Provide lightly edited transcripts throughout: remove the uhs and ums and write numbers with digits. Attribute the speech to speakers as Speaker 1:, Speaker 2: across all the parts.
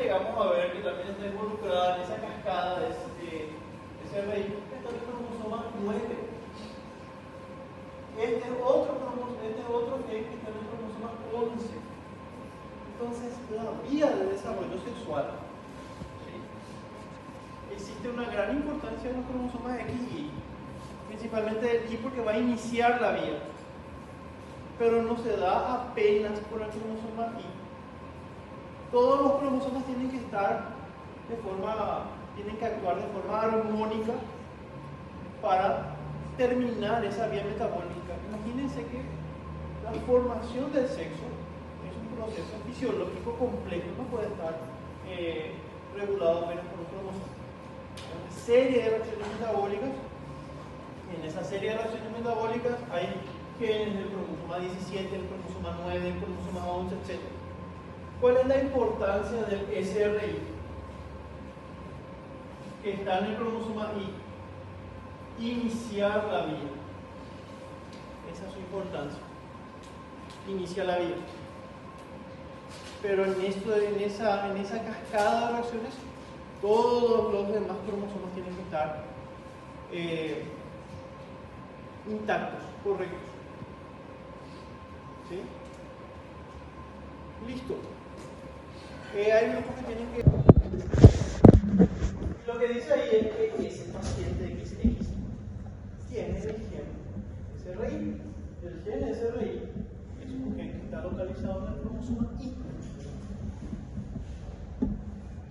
Speaker 1: llegamos a ver que también está involucrada en esa cascada de ese rey, está el cromosoma 9. Este es otro gen que está en el cromosoma 11. Entonces, la vía de desarrollo sexual, ¿sí? Existe una gran importancia en los cromosomas X y Y, principalmente el Y porque va a iniciar la vía, pero no se da apenas por el cromosoma Y. Todos los cromosomas tienen que actuar de forma armónica para terminar esa vía metabólica. Imagínense que la formación del sexo es un proceso fisiológico complejo, no puede estar regulado apenas por un cromosoma. Hay una serie de reacciones metabólicas. En esa serie de reacciones metabólicas hay genes del cromosoma 17, el cromosoma 9, el cromosoma 11, etc. ¿Cuál es la importancia del SRI? Que está en el cromosoma Y. Iniciar la vía. Esa es su importancia. Inicia la vía. Pero en esa cascada de reacciones, todos los demás cromosomas tienen que estar intactos, correctos. ¿Sí? Listo. Hay grupos que tienen que... Lo que dice ahí es que ese paciente XX tiene el gen SRI. El gen SRI es un gen que está localizado en el cromosoma Y.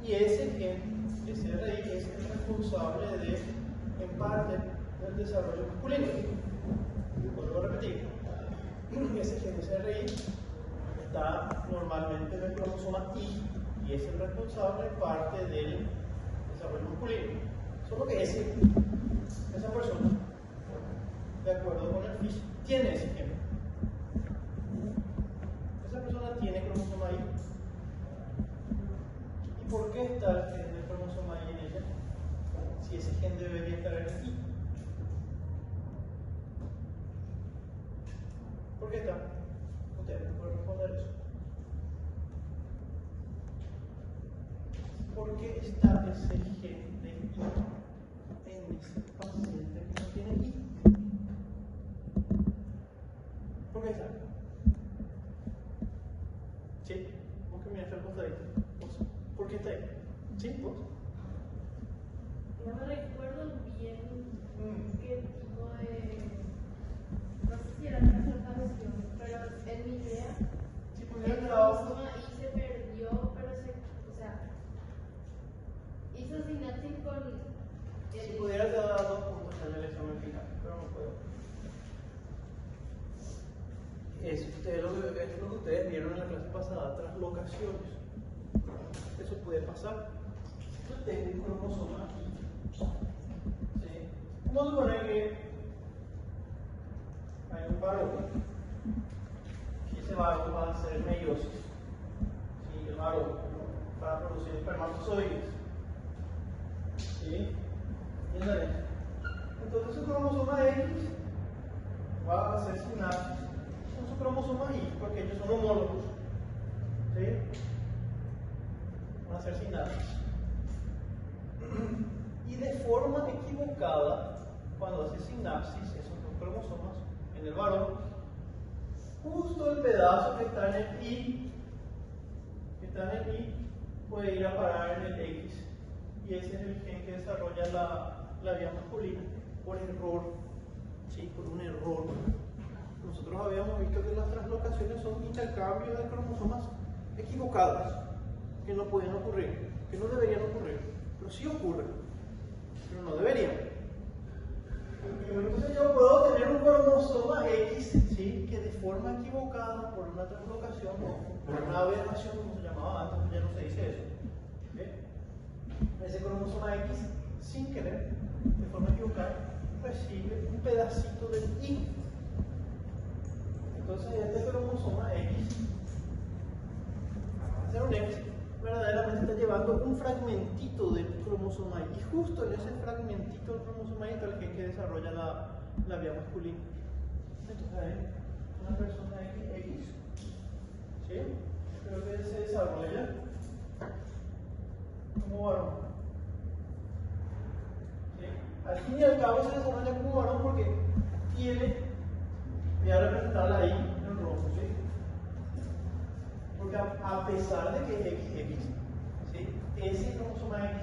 Speaker 1: Y ese gen SRI es el responsable de, en parte, del desarrollo masculino. Vuelvo a repetir. Ese gen SRI está normalmente en el cromosoma Y es el responsable en parte del desarrollo masculino. Solo que esa persona, de acuerdo con el físico, tiene ese gen. Esa persona tiene cromosoma Y. ¿Y por qué está el gen del cromosoma Y en ella? Si ese gen debería estar en el Y. ¿Por qué está? Usted me puede responder eso. ¿Por qué está ese gen de Y en ese paciente que no tiene Y? ¿Por qué está? ¿Sí? ¿Vos que miras al costadito? ¿Por qué está ahí? ¿Sí? ¿Vos?
Speaker 2: No me recuerdo bien qué tipo de... No sé si era transplantación, pero en mi idea,
Speaker 1: Sí,
Speaker 2: el cromosoma Y se perdió, pero hizo sinapsis con...
Speaker 1: Si pudieras dar 2 puntos en el examen final, pero no puedo. Es lo que ustedes vieron en la clase pasada, translocaciones. Eso puede pasar. Yo tengo un cromosoma aquí. ¿Sí? Vamos a suponer que hay un varón. Y ese varón va a hacer meiosis. ¿Sí? El varón para producir espermatozoides. ¿Sí? Entonces su cromosoma X va a hacer sinapsis con su cromosoma Y, porque ellos son homólogos. ¿Sí? Van a hacer sinapsis. Y de forma equivocada, cuando hace sinapsis esos dos cromosomas en el varón, justo el pedazo que está en el Y, puede ir a parar en el X. Y ese es el gen que desarrolla la vía masculina por error, ¿sí? Por un error. Nosotros habíamos visto que las translocaciones son intercambios de cromosomas equivocados, que no pueden ocurrir, que no deberían ocurrir, pero sí ocurren, pero no deberían. Entonces yo puedo tener un cromosoma X, ¿sí? Que de forma equivocada, por una translocación o por una aberración, como se llamaba antes, ya no se dice eso. Ese cromosoma X, sin querer, de forma equivocada, recibe un pedacito del Y. Entonces este cromosoma X, al ser un X, verdaderamente está llevando un fragmentito del cromosoma Y. Y justo en ese fragmentito del cromosoma Y está el gen que desarrolla la vía masculina. Entonces hay una persona X, ¿sí? Creo que se desarrolla como varón. ¿Sí? Al fin y al cabo se desarrolla como varón porque tiene, voy a representarla ahí en rojo, ¿sí? Porque a pesar de que es XX, ¿sí? Ese cromosoma X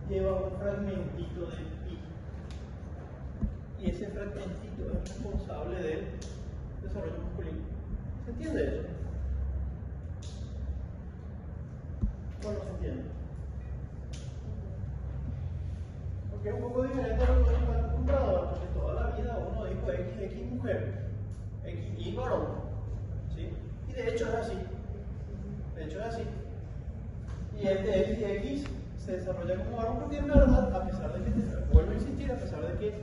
Speaker 1: lleva un fragmentito del Y. Y ese fragmentito es responsable del desarrollo masculino. ¿Se entiende eso? ¿O no se entiende? Porque es un poco diferente a lo que uno está acostumbrado, porque toda la vida uno dijo X mujer, Y varón, ¿sí? Y de hecho es así. De hecho es así. Y este XX se desarrolla como varón porque en verdad, a pesar de que, vuelvo a insistir, a pesar de que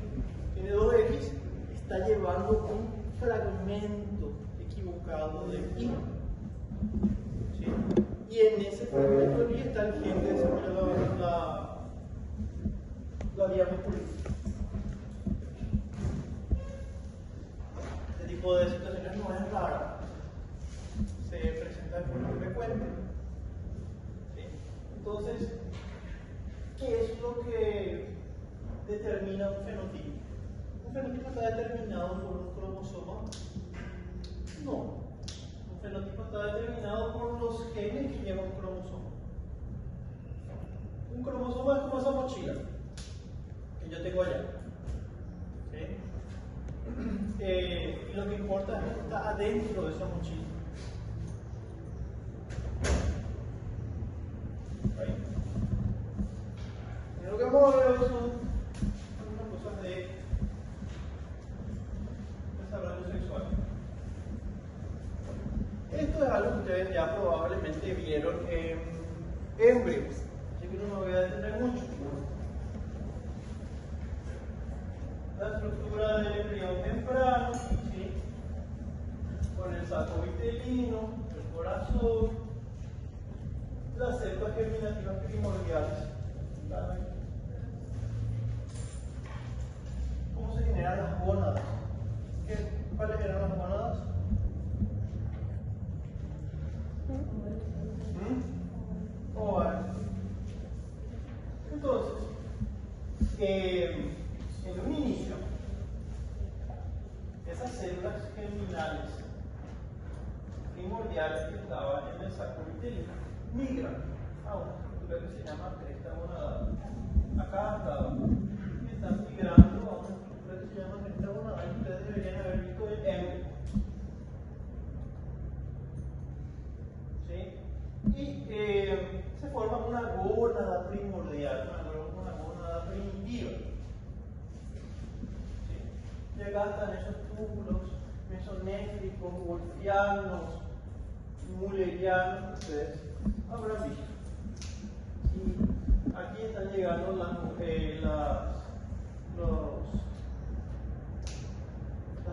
Speaker 1: tiene 2X, está llevando un fragmento equivocado de Y. ¿Sí? Y en ese fragmento de Y está el gen que desarrolla la vía masculina. Este tipo de situaciones no es rara, se presenta de forma frecuente. ¿Sí? Entonces, ¿qué es lo que determina un fenotipo? ¿Un fenotipo está determinado por un cromosoma? No. Un fenotipo está determinado por los genes que lleva un cromosoma. Un cromosoma es como esa mochila que yo tengo allá. ¿Sí? Y lo que importa es lo que está adentro de esa mochila. ¿Sí? Y lo que vamos a ver hoy son unas cosas de desarrollo sexual. Esto es algo que ustedes ya probablemente vieron en embrios, así que no me voy a detener mucho. La estructura del embrión temprano, ¿sí? Con el saco vitelino, el corazón, las células germinativas primordiales. ¿Cómo se generan las gónadas? ¿Cuáles eran las gónadas? Ovario. Entonces, en un inicio, esas células germinales primordiales que estaban en el saco vitelino migran a una estructura que se llama cresta gonadal. Acá están migrando a una estructura que se llama cresta gonadal y ustedes deberían haber visto el embrio. ¿Sí? Y se forma una gónada primordial, una gónada primitiva. ¿Sí? Y acá están esos túbulos mesonéfricos, wolfianos, mullerianos, que ustedes habrán visto. Y aquí están llegando las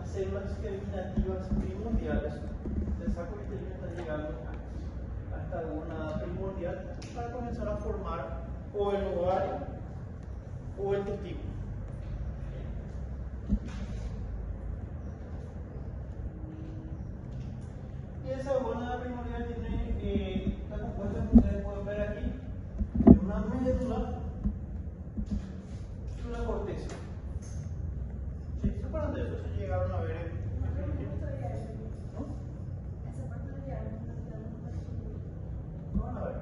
Speaker 1: células germinativas primordiales del saco vitelino, están llegando a esta gónada primordial para comenzar a formar o el ovario o el testículo. Y esa gónada primordial está compuesta, como ustedes pueden ver aquí, de una médula y una corteza. ¿Sí? ¿Se acuerdan de eso? Se llegaron a ver en ¿no? Vamos a ver.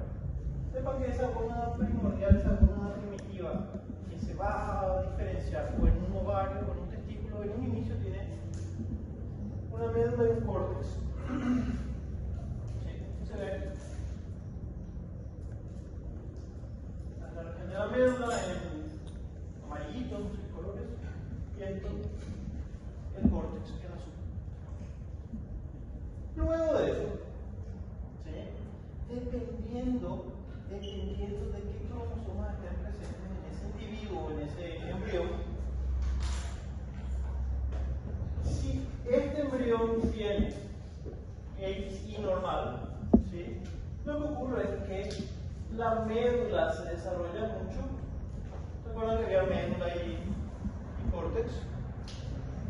Speaker 1: Sepan que esa gónada primordial, esa gónada primitiva, que se va a diferenciar o en un ovario o en un testículo, en un inicio tiene una médula y un córtex. ¿Sí? Se ve. La región de la médula en amarillito, muchos colores, y esto el córtex en azul. Luego de eso, ¿sí? dependiendo de qué cromosomas estén presentes en ese individuo, en ese embrión, si este embrión tiene XY normal, ¿sí? Lo que ocurre es que la médula se desarrolla mucho. ¿Se acuerdan que había médula y córtex?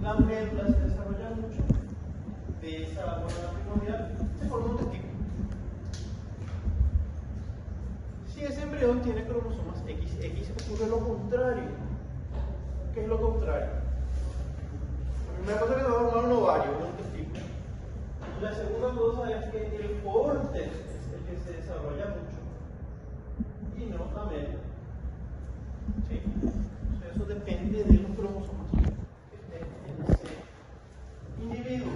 Speaker 1: La médula se desarrolla mucho de esa gónada primordial, se forma un testículo. Si ese embrión tiene cromosomas XX, ocurre lo contrario. ¿Qué es lo contrario? La primera cosa que se va a formar un ovario, un testículo. La segunda cosa es que el córtex es el que se desarrolla mucho y no la médula. ¿Sí? O sea, eso depende de los cromosomas que estén en ese individuo.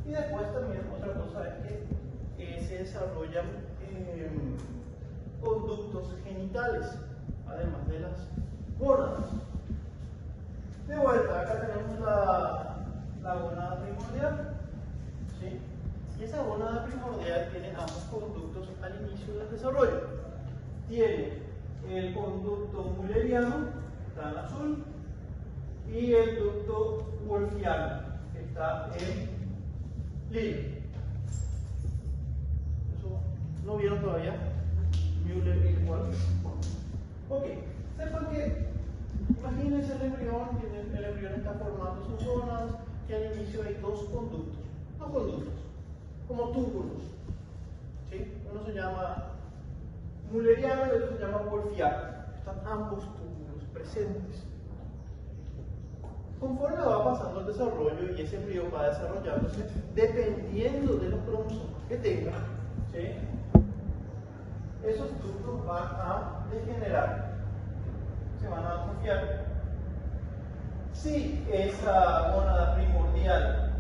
Speaker 1: Y después también otra cosa es que se desarrollan conductos genitales, además de las gónadas. De vuelta, acá tenemos la gónada primordial, ¿sí? Y esa gónada primordial tiene ambos conductos al inicio del desarrollo. Tiene el conducto mulleriano, que está en azul, y el ducto wolffiano, que está en lila. Eso no vieron todavía. Müller y Wolff. Ok, sepan que imagínense el embrión está formando sus gónadas, que al inicio hay dos conductos, como túbulos. ¿Sí? Uno se llama mulleriano y el otro se llama wolffiano. Están ambos túbulos presentes. Conforme va pasando el desarrollo y ese embrión va desarrollándose, dependiendo de los cromosomas que tenga, ¿sí? Esos ductos van a degenerar, se van a atrofiar. Si esa gónada primordial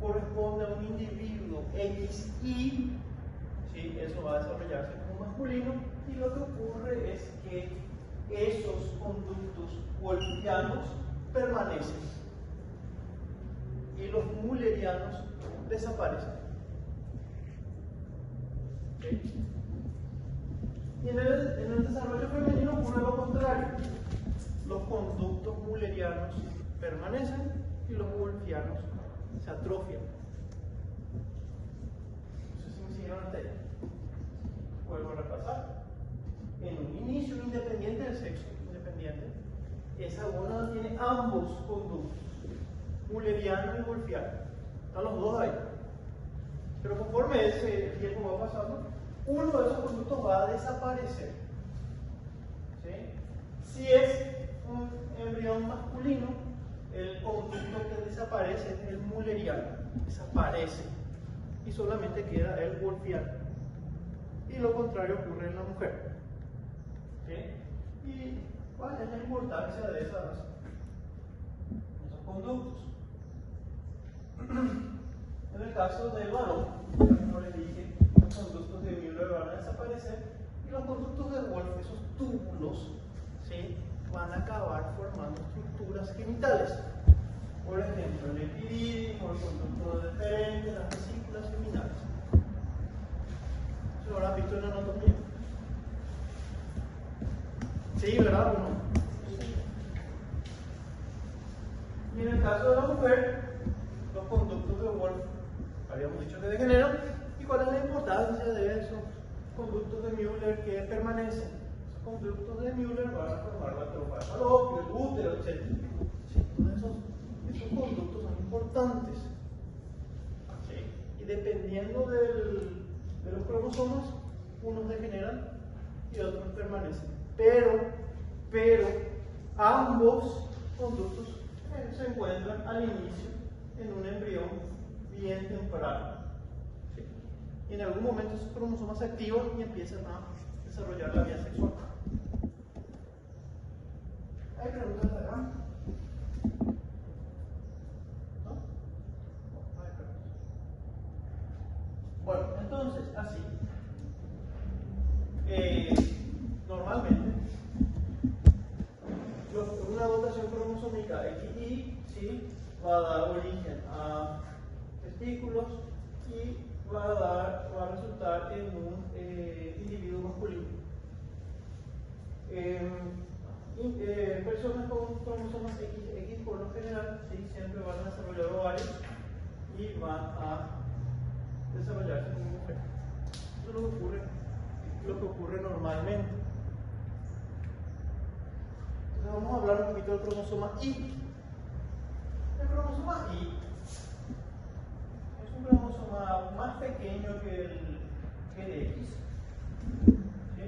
Speaker 1: corresponde a un individuo XY, ¿sí? Eso va a desarrollarse como masculino, y lo que ocurre es que esos conductos wolffianos permanecen y los mullerianos desaparecen. ¿Sí? Y en el desarrollo femenino ocurre lo contrario. Los conductos mullerianos permanecen y los wolffianos se atrofian. No sé si me siguieron hasta ahí. Vuelvo a repasar. En un inicio independiente del sexo, esa gónada tiene ambos conductos, mulleriano y wolffiano. Están los dos ahí. Pero conforme ese tiempo va pasando, uno de esos conductos va a desaparecer. ¿Sí? Si es un embrión masculino, el conducto que desaparece es el mulleriano, desaparece y solamente queda el wolffiano. Y lo contrario ocurre en la mujer. ¿Sí? ¿Y cuál es la importancia de esos conductos? En el caso del varón, como les dije, los conductos de Müller van a desaparecer y los conductos de Wolff, esos túbulos, ¿sí? Van a acabar formando estructuras genitales. Por ejemplo, el epidídimo, el conducto deferente, las vesículas seminales. ¿Se lo habrán visto en la anatomía? Sí, ¿verdad o no? Sí. Y en el caso de la mujer, los conductos de Wolff, habíamos dicho que degeneran. ¿Y cuál es la importancia de esos conductos de Müller que permanecen? Esos conductos de Müller van a formar la trompa de falopio, el útero, etc. ¿Sí? Entonces esos conductos son importantes. ¿Sí? Y dependiendo de los cromosomas, unos degeneran y otros permanecen. Pero ambos conductos se encuentran al inicio en un embrión bien temprano. ¿Sí? Y en algún momento esos cromosomas se activan y empiezan a desarrollar la vida sexual. ¿Hay preguntas acá? ¿No? No hay preguntas. Bueno, entonces, así. Normalmente, una dotación cromosómica XY, ¿sí? Va a dar origen a testículos y va a resultar en un individuo masculino. Personas con cromosomas XX por lo general, ¿sí? Siempre van a desarrollar ovarios y van a desarrollarse como mujer. Eso es lo que ocurre normalmente. Entonces vamos a hablar un poquito del cromosoma Y. El cromosoma Y es un cromosoma cromosoma más pequeño que el X. ¿Sí?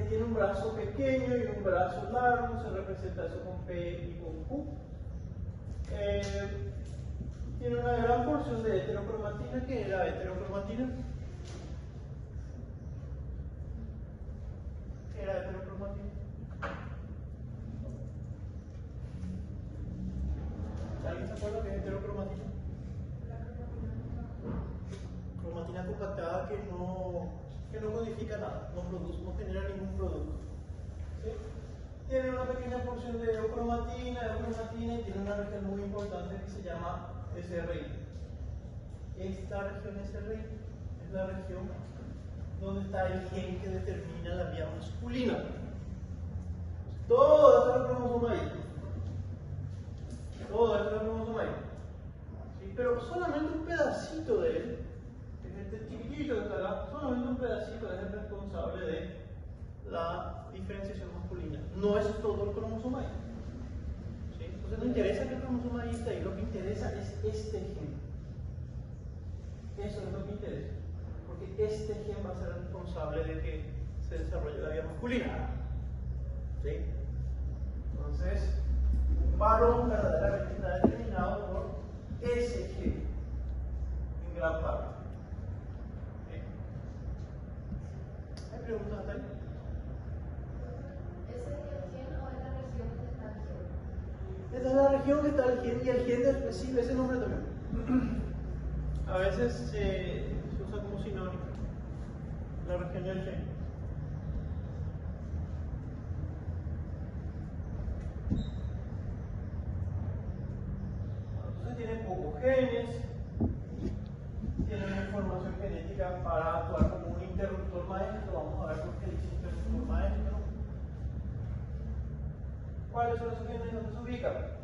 Speaker 1: Tiene un brazo pequeño y un brazo largo, se representa eso con P y con Q. Tiene una gran porción de heterocromatina. ¿Qué era heterocromatina? ¿Qué era heterocromatina? ¿Alguien se acuerda que es heterocromatina? Cromatina compactada que no codifica nada, no genera ningún producto. ¿Sí? Tiene una pequeña porción de eocromatina y tiene una región muy importante que se llama SRI. Esta región SRI es la región donde está el gen que determina la vía masculina. Todo esto es el cromosoma Y. Todo esto es el cromosoma Y. ¿Sí? Pero solamente un pedacito de él, que es este chiquitito que está acá, solamente un pedacito es el responsable de la diferenciación masculina. No es todo el cromosoma Y. ¿Sí? Entonces no interesa que el cromosoma Y esté ahí, lo que interesa es este gen. Eso es lo que interesa. Porque este gen va a ser el responsable de que se desarrolle la vía masculina. ¿Sí? Entonces, un varón verdaderamente está determinado por ese gen, en gran parte. ¿Sí? ¿Hay preguntas hasta ahí?
Speaker 2: ¿Ese es el gen o es la región donde está el gen?
Speaker 1: Esta es la región donde está el gen y el gen recibe ese nombre también. A veces se usa como sinónimo la región del gen. Entonces tiene pocos genes, tiene una información genética para actuar como un interruptor maestro. Vamos a ver por qué dice interruptor maestro. ¿Cuáles son esos genes donde se ubican?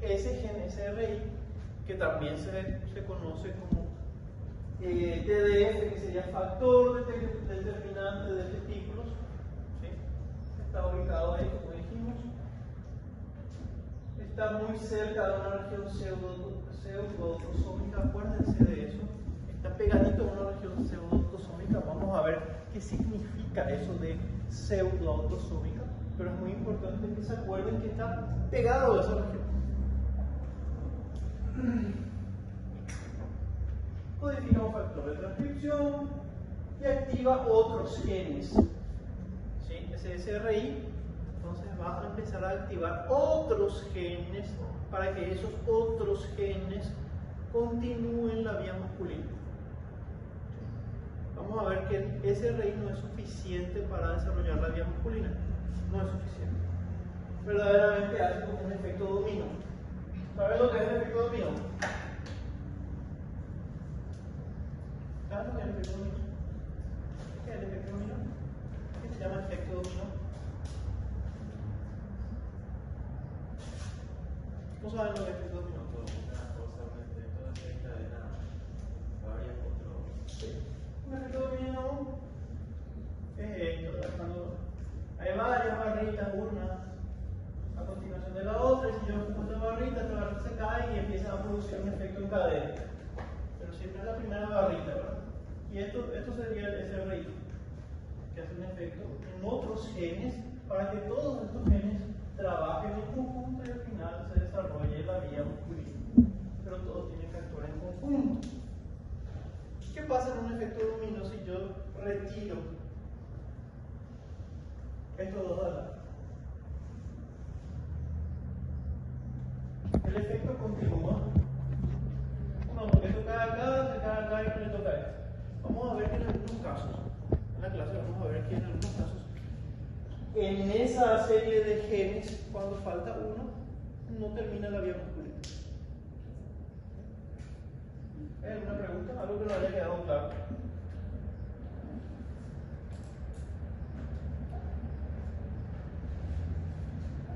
Speaker 1: Ese gen SRI, que también se conoce como TDF, que sería factor determinante de testículos, ¿sí? Está ubicado ahí, como dijimos. Está muy cerca de una región pseudoautosómica, acuérdense de eso. Está pegadito a una región pseudoautosómica. Vamos a ver qué significa eso de pseudoautosómica, pero es muy importante que se acuerden que está pegado a esa región. Codifica un factor de transcripción y activa otros genes. ¿Sí? Ese SRI entonces va a empezar a activar otros genes para que esos otros genes continúen la vía masculina. Vamos a ver que el SRI no es suficiente para desarrollar la vía masculina. No es suficiente. Verdaderamente hace como un efecto dominó. ¿Sabes lo que es el efecto dominó? ¿Sabes lo que es el efecto dominó? ¿Qué es el efecto dominó? ¿Qué se llama efecto dominó? ¿No saben lo que es efecto dominó?
Speaker 3: Una cosa, un efecto desencadena varias otros.
Speaker 1: Sí. Un efecto dominó es esto, cuando hay varias barritas, una a continuación de la otra, y si yo pongo esta barrita se cae y empieza a producir un efecto en cadena. Pero siempre es la primera barrita, ¿verdad? Y esto sería el SRI, que hace un efecto en otros genes para que todos estos genes trabajen en conjunto y al final se desarrolle la vía masculina. Pero todos tienen que actuar en conjunto. ¿Qué pasa en un efecto dominó si yo retiro estos dos de acá? El efecto continúa. No, porque esto cae acá, se cae acá y no le toca a esto. Vamos a ver que en algunos casos, en la clase vamos a ver que en algunos casos, en esa serie de genes, cuando falta uno, no termina la vía masculina. ¿Hay alguna pregunta? ¿Algo que no haya quedado claro?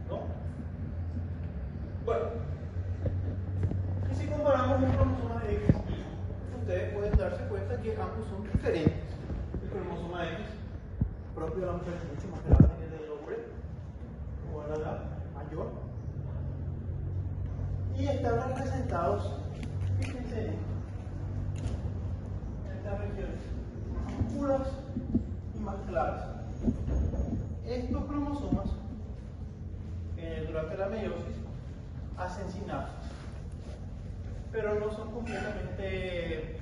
Speaker 1: ¿No? Bueno, y si comparamos los cromosomas X y Y, ustedes pueden darse cuenta que ambos son diferentes. El cromosoma X, propio de la mujer, es mucho más grande que el del hombre, o la mayor. están representados, fíjense, en estas regiones oscuras y más claras. Estos cromosomas, durante la meiosis, hacen sinapsis, pero no son completamente,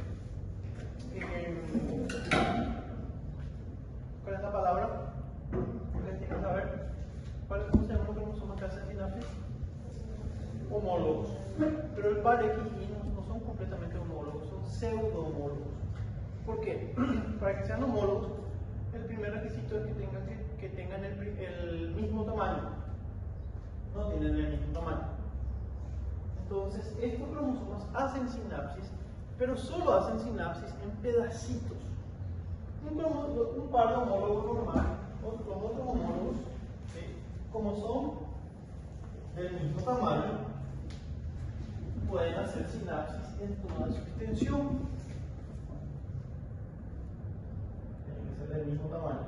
Speaker 1: ¿cuál es la palabra? ¿Ustedes tienen que saber? ¿Cómo se llaman los cromosomas que hacen sinapsis? Homólogos. Pero el par X y Y no son completamente homólogos, son pseudo-homólogos. ¿Por qué? Para que sean homólogos, el primer requisito es que tengan el mismo tamaño. No tienen el mismo tamaño. Entonces, estos cromosomas hacen sinapsis, pero solo hacen sinapsis en pedacitos. Un par de homólogos normal, los otros homólogos, ¿sí? Como son del mismo tamaño, pueden hacer sinapsis en toda su extensión. Tienen que ser del mismo tamaño.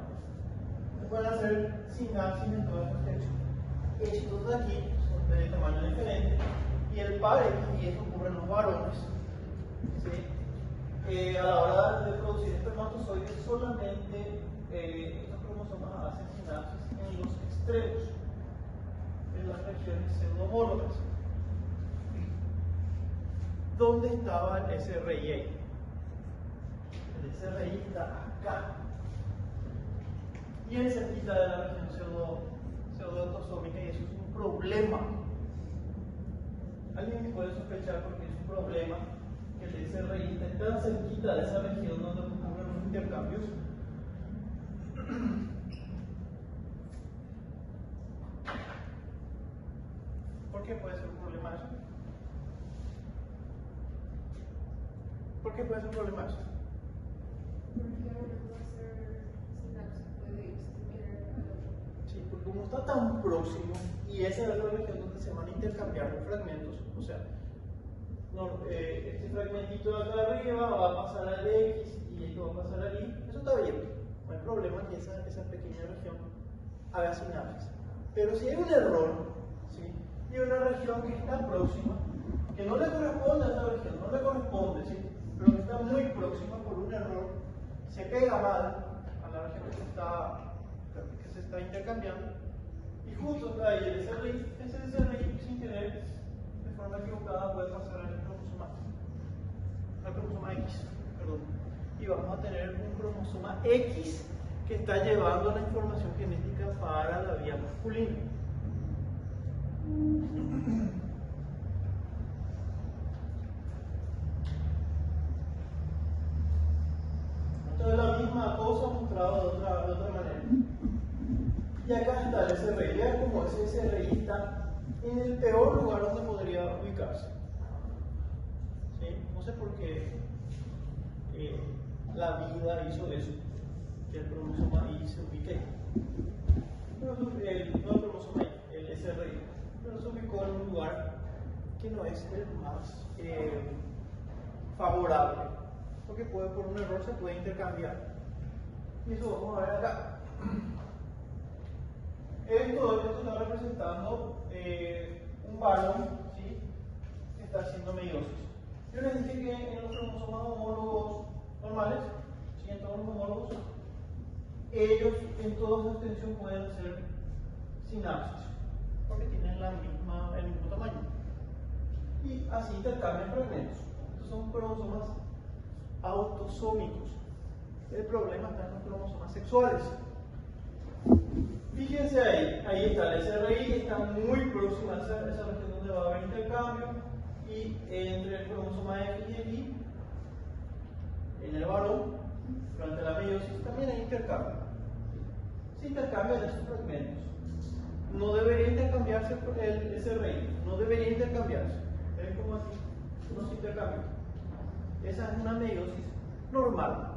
Speaker 1: Pueden hacer sinapsis en toda su extensión. Estos de aquí son de tamaño diferente, y el par X, y eso ocurre en los varones, ¿sí? A la hora de producir espermatozoides, solamente estos cromosomas hacen sinapsis en los extremos, en las regiones pseudomórficas. ¿Dónde estaba el SRI? El SRI está acá, bien cerquita de la región pseudoautosómica, y eso es un problema. Alguien me puede sospechar porque es un problema que el SRI esté tan cerquita de esa región donde ocurren los intercambios. ¿Por qué puede ser un problema eso? ¿Por qué puede ser un problema eso?
Speaker 2: Porque ahora va a ser sinapsis, puede extinguir al otro.
Speaker 1: Sí, porque como está tan próximo, y esa es la región donde se van a intercambiar los fragmentos, o sea, este fragmentito de acá arriba va a pasar al X y esto va a pasar al Y, eso está bien, no hay problema que esa pequeña región haga sinapsis. Pero si hay un error, ¿sí? Y una región que está próxima, que no le corresponde a esa región, no le corresponde, ¿sí? Pero que está muy próxima por un error, se pega mal a la región que se está intercambiando, y justo está ahí el SRI, ese SRI sin querer, de forma equivocada, puede pasar al cromosoma X, perdón. Y vamos a tener un cromosoma X que está llevando la información genética para la vía masculina. Entonces la misma cosa mostrada de otra manera. Y acá está el SRI. Vean cómo ese SRI está en el peor lugar donde podría ubicarse. ¿Sí? No sé por qué la vida hizo eso, que el cromosoma Y se ubique ahí. Pero no el cromosoma Y, el SRI, pero se ubicó en un lugar que no es el más favorable, porque por un error se puede intercambiar. Y eso vamos a ver acá. Esto está representando un varón, ¿sí? Que está haciendo meiosis. Yo les dije que en los cromosomas homólogos normales, ¿sí? En todos los homólogos, ellos en toda su extensión pueden hacer sinapsis, porque tienen el mismo tamaño. Y así intercambian fragmentos. Estos son cromosomas autosómicos. El problema está en los cromosomas sexuales. Fíjense ahí está el SRI, está muy próximo a esa región donde va a haber intercambio, y entre el cromosoma X y el Y, en el varón, durante la meiosis, también hay intercambio. Se intercambian esos fragmentos. No debería intercambiarse el SRI, no debería intercambiarse. ¿Ven cómo aquí no se intercambia? Esa es una meiosis normal.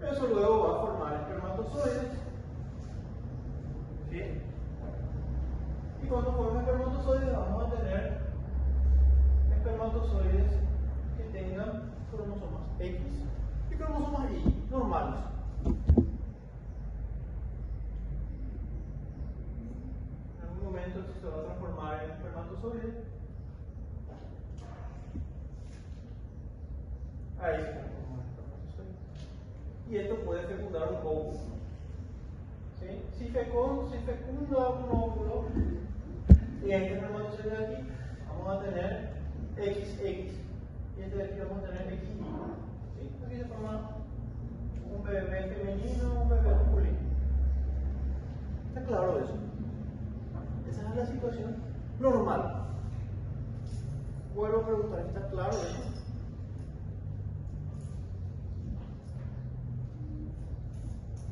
Speaker 1: Eso luego va a formar espermatozoides. ¿Sí? Y cuando forme espermatozoides vamos a tener espermatozoides que tengan cromosomas X y cromosomas Y normales. En algún momento esto se va a transformar en espermatozoide. Ahí se conforma el espermatozoide. Y esto puede fecundar un óvulo. ¿Sí? Si fecunda un óvulo, y este espermatozoide de aquí, vamos a tener XX. Y este de aquí vamos a tener XY. ¿Sí? Aquí se forma un bebé femenino, un bebé masculino. ¿Está claro eso? Esa es la situación normal. Vuelvo a preguntar, ¿está claro eso?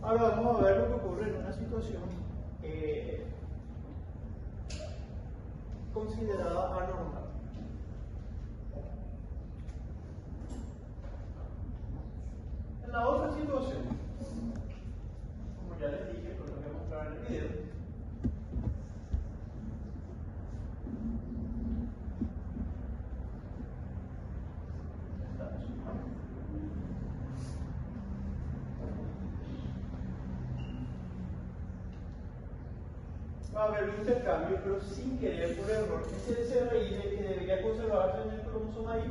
Speaker 1: Ahora vamos a ver lo que ocurre en una situación considerada anormal. En la otra situación, como ya les dije, lo voy a mostrar en el video, va a haber un intercambio, pero sin querer, por error. Ese SRI que debería conservarse en el cromosoma Y,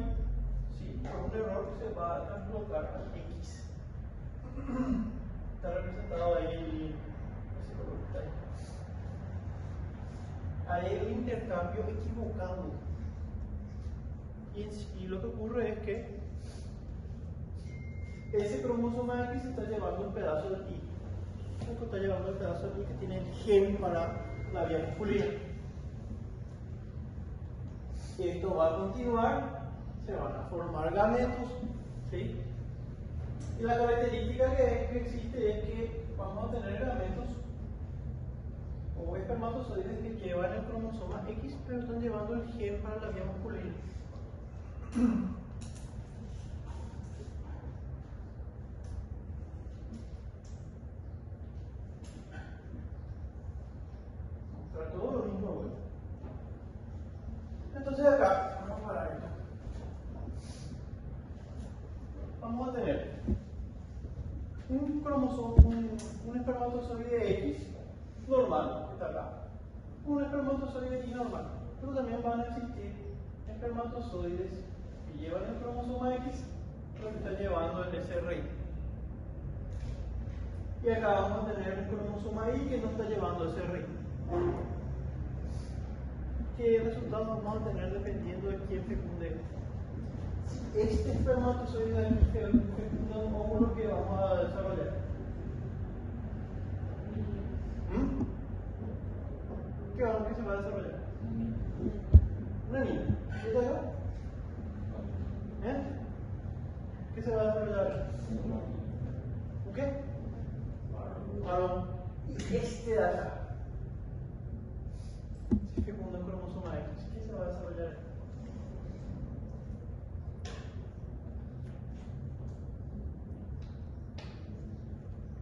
Speaker 1: ¿sí? Por un error se va a translocar a X. Está representado ahí, hay un intercambio equivocado. Y lo que ocurre es que ese cromosoma X está llevando un pedazo de Y. Esto está llevando el pedazo de Y que tiene el gen para la vía masculina. Y esto va a continuar, se van a formar gametos, ¿sí? Y la característica que existe es que vamos a tener gametos o espermatozoides que llevan el cromosoma X, pero están llevando el gen para la vía masculina. Todo lo mismo, ¿bueno? Entonces acá, vamos a parar acá. Vamos a tener un cromosoma, un espermatozoide X normal, que está acá, un espermatozoide Y normal, pero también van a existir espermatozoides que llevan el cromosoma X, pero que están llevando el SRI. Y acá vamos a tener un cromosoma Y que no está llevando SRI. ¿Qué resultados vamos a tener dependiendo de quién fecunde? Si este espermatozoide fecunda un óvulo que vamos a desarrollar. ¿Qué se va a desarrollar? Una niña. ¿Qué está acá? ¿Qué se va a desarrollar? ¿Un qué? Varón. Y este de acá. Si fecunda un cromosoma X, ¿qué se va a desarrollar?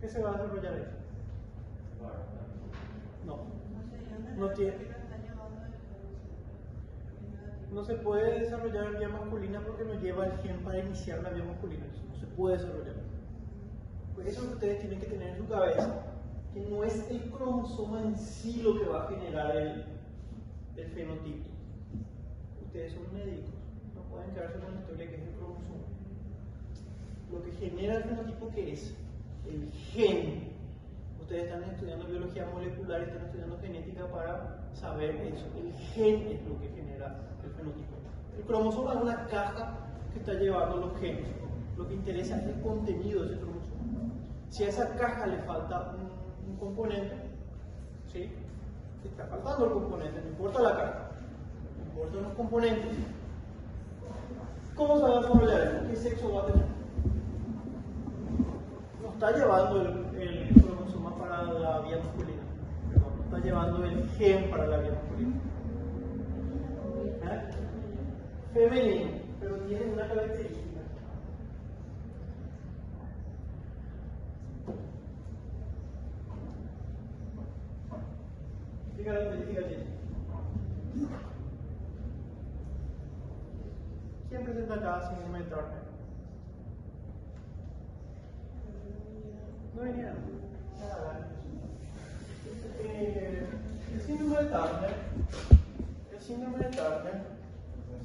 Speaker 1: ¿Qué se va a desarrollar ahí? No tiene. No se puede desarrollar vía masculina porque no lleva el gen para iniciar la vía masculina. Eso no se puede desarrollar. Pues eso es lo que ustedes tienen que tener en su cabeza, que no es el cromosoma en sí lo que va a generar el fenotipo. Ustedes son médicos, no pueden quedarse con la historia que es el cromosoma. Lo que genera el fenotipo, ¿qué es? El gen. Ustedes están estudiando biología molecular y están estudiando genética para saber eso. El gen es lo que genera el fenotipo. El cromosoma es una caja que está llevando los genes. Lo que interesa es el contenido de ese cromosoma. Si a esa caja le falta un componente, ¿sí? Si está faltando el componente, no importa la caja, no importan los componentes. ¿Cómo se va a desarrollar eso? ¿Qué sexo va a tener? No está llevando el cromosoma para la vía masculina, perdón, no está llevando el gen para la vía masculina. Femenino, pero tiene una característica. ¿Qué característica tiene? ¿Quién presenta acá síndrome de Turner? No vinieron. El síndrome de Turner síndrome de Turner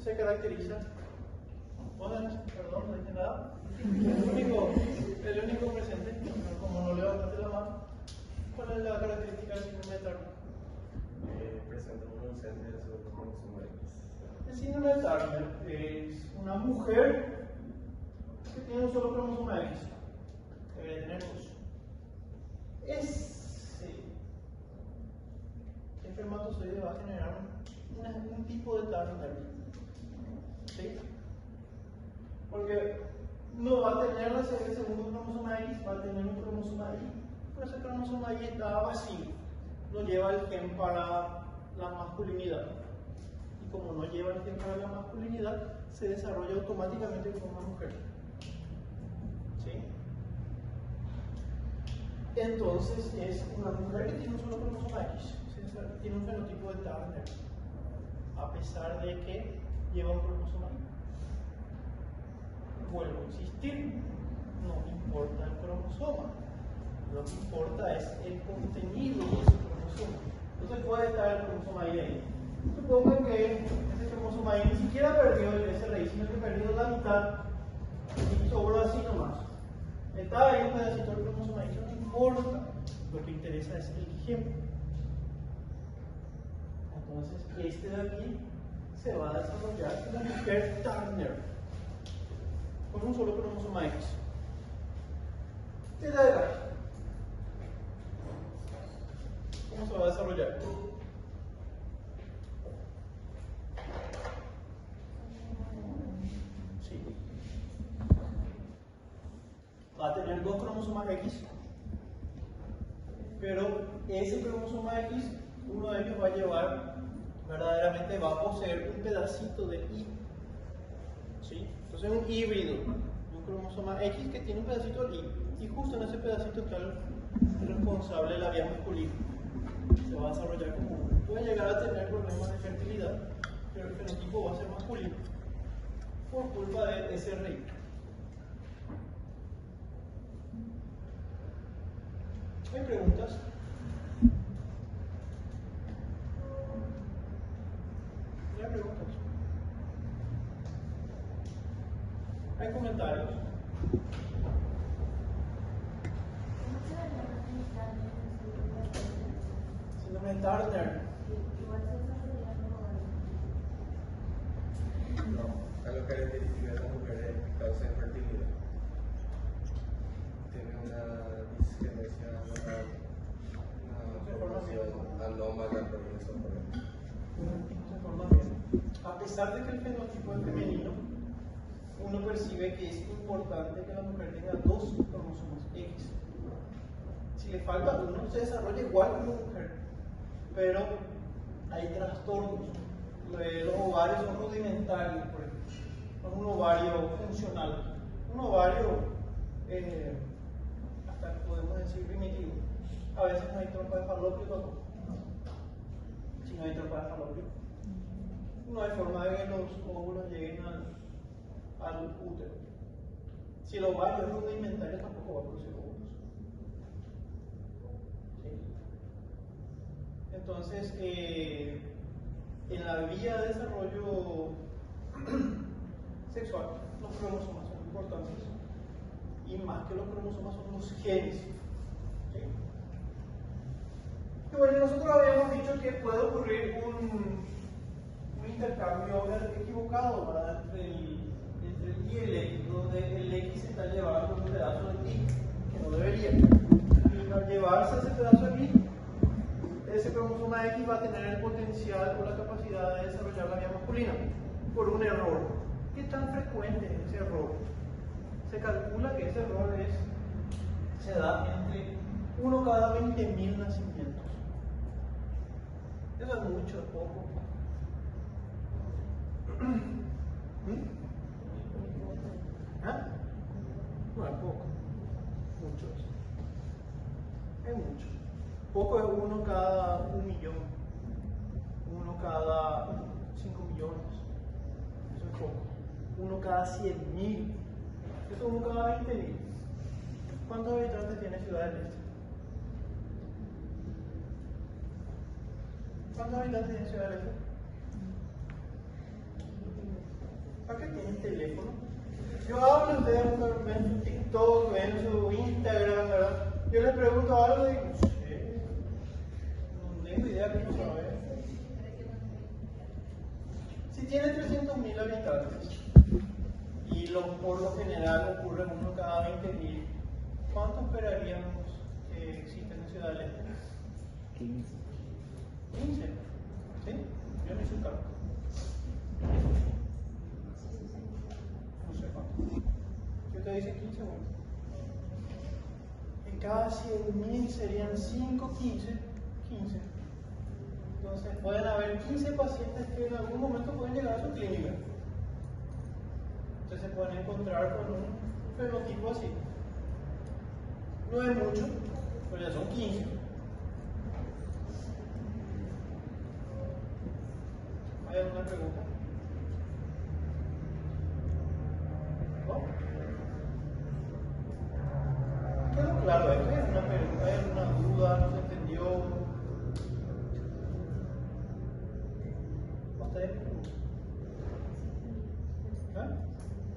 Speaker 1: se caracteriza. Perdón, no dije nada. El único presente, como no levantaste la mano. ¿Cuál es la característica del síndrome de Turner?
Speaker 3: Presenta una ausencia de su cromosoma X.
Speaker 1: El síndrome de Turner es una mujer que tiene un solo cromosoma X. Debería tener dos. Ese espermatozoide va a generar un tipo de Turner. ¿Sí? Porque no va a tener el segundo cromosoma X, va a tener un cromosoma Y, pero ese cromosoma Y está vacío, no lleva el gen para la masculinidad. Y como no lleva el gen para la masculinidad, se desarrolla automáticamente como una mujer. ¿Sí? Entonces es una mujer que tiene un solo cromosoma X, tiene un fenotipo de Turner, a pesar de que lleva un cromosoma Y. Vuelvo a insistir, no importa el cromosoma, lo que importa es el contenido de ese cromosoma. Entonces puede estar el cromosoma Y ahí. Supongo que ese cromosoma Y ni siquiera perdió el SRI, sino que perdió la mitad y sobró así nomás. Está ahí un pedacito del cromosoma Y, no importa, lo que interesa es el gen. Entonces este de aquí se va a desarrollar como mujer Turner, con un solo cromosoma X. ¿Qué de acá? ¿Cómo se va a desarrollar? Sí. Va a tener dos cromosomas X, pero ese cromosoma X, uno de ellos va a llevar, verdaderamente va a poseer un pedacito de Y. ¿Sí? Entonces es un híbrido, un cromosoma X que tiene un pedacito de Y, y justo en ese pedacito está el responsable de la vía masculina. Se va a desarrollar como uno. Puede llegar a tener problemas de fertilidad, pero el fenotipo va a ser masculino por culpa de ese rey. ¿Hay preguntas? ¿Hay preguntas? ¿Hay comentarios? Síndrome de Turner.
Speaker 3: No, a las características de las mujeres causa infertilidad. Tiene una disgenesia normal, una formación anómala, por eso.
Speaker 1: Se forma bien. A pesar de que el fenotipo es femenino, uno percibe que es importante que la mujer tenga dos cromosomas X. Si le falta uno, se desarrolla igual que una mujer, pero hay trastornos. Los ovarios son rudimentarios, por ejemplo. Son un ovario funcional, un ovario hasta podemos decir primitivo. A veces no hay trompa de falopio tampoco. Si no hay trompa de falopio, no hay forma de que los óvulos lleguen al útero. Si el ovario es rudimentario, tampoco va a producir óvulos. ¿Sí? Entonces, en la vía de desarrollo sexual, los cromosomas son importantes. Y más que los cromosomas son los genes. ¿Sí? Y bueno, nosotros habíamos dicho que puede ocurrir un intercambio equivocado, ¿verdad? entre el Y y el X, donde el X se está llevando un pedazo de Y que no debería. Y al llevarse ese pedazo de Y, ese cromosoma X va a tener el potencial o la capacidad de desarrollar la vía masculina por un error. ¿Qué tan frecuente es ese error? Se calcula que ese error se da entre 1 cada 20.000 nacimientos. Eso es mucho, es poco. ¿Ah? No es poco. Mucho. Es mucho. Poco es 1 cada 1 millón. 1 cada 5 millones. Eso es poco. 1 cada 100.000. Eso es 1 cada 20.000. ¿Cuántos habitantes tiene Ciudad del Este? ¿Cuántos habitantes tiene Ciudad del Este? el teléfono. Yo hablo, ustedes ven su TikTok, ven su Instagram, ¿verdad? Yo les pregunto algo y digo, no sé, no tengo idea qué no sabe. Si tiene 300.000 habitantes y por lo general ocurre uno cada 20.000, ¿cuánto esperaríamos que existen en Ciudad del Este? 15. 15, ¿sí? Yo no hice un cálculo. No sé cuánto. ¿Qué te dice 15? Bueno. En cada 100.000 serían 5, 15. Entonces pueden haber 15 pacientes que en algún momento pueden llegar a su clínica. Entonces se pueden encontrar con un fenotipo así. No es mucho, pero ya son 15. ¿Hay alguna pregunta? ¿No? ¿Quedó claro esto? ¿Hay alguna pregunta? ¿Hay alguna duda? ¿No se entendió? ¿Ustedes?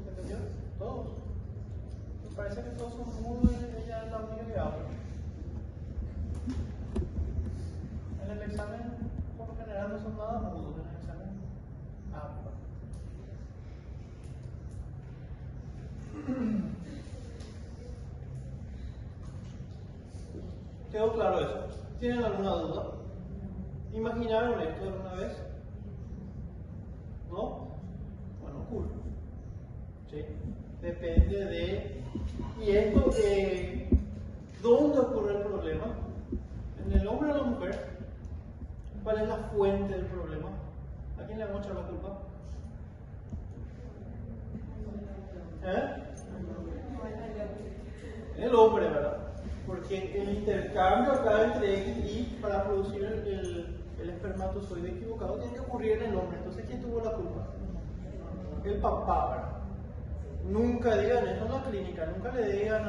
Speaker 1: ¿Se entendió? ¿Todos? Me parece que todos son mudos y ella es la única que habla. En el examen, por lo general, no son nada mudos en el examen. ¿Quedó claro eso? ¿Tienen alguna duda? ¿Imaginaron esto alguna vez? ¿No? Bueno, ocurre. ¿Sí? Depende de... ¿Y esto dónde ocurre el problema? ¿En el hombre o la mujer? ¿Cuál es la fuente del problema? ¿A quién le vamos a echar la culpa? El hombre, ¿verdad? Porque el intercambio acá entre X y Y para producir el espermatozoide equivocado tiene que ocurrir en el hombre. Entonces, ¿quién tuvo la culpa? El papá, ¿verdad? Nunca digan eso en la clínica, nunca le digan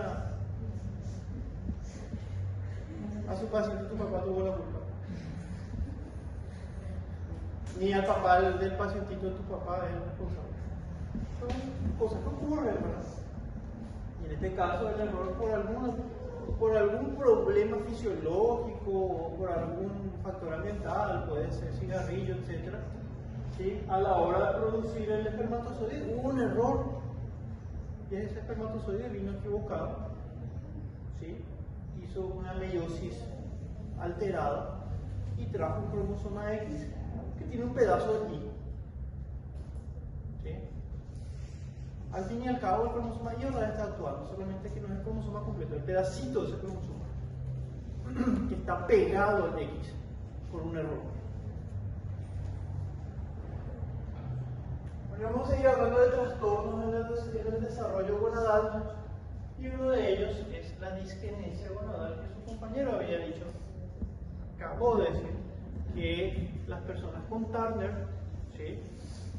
Speaker 1: a su paciente tu papá tuvo la culpa. Ni al papá del pacientito de tu papá es el responsable. Son cosas que ocurren, ¿verdad? Y en este caso el error por algún problema fisiológico o por algún factor ambiental, puede ser cigarrillo, etc. ¿Sí? A la hora de producir el espermatozoide hubo un error y ese espermatozoide vino equivocado, ¿sí? Hizo una meiosis alterada y trajo un cromosoma X que tiene un pedazo de Y. ¿Sí? Al fin y al cabo, el cromosoma Y ahora está actuando, solamente que no es el cromosoma completo, el pedacito de ese cromosoma que está pegado al X por un error. Bueno, vamos a seguir hablando de trastornos en el desarrollo gonadal, y uno de ellos es la disgenesia gonadal, que su compañero había dicho. Acabo de decir que las personas con Turner, ¿sí?,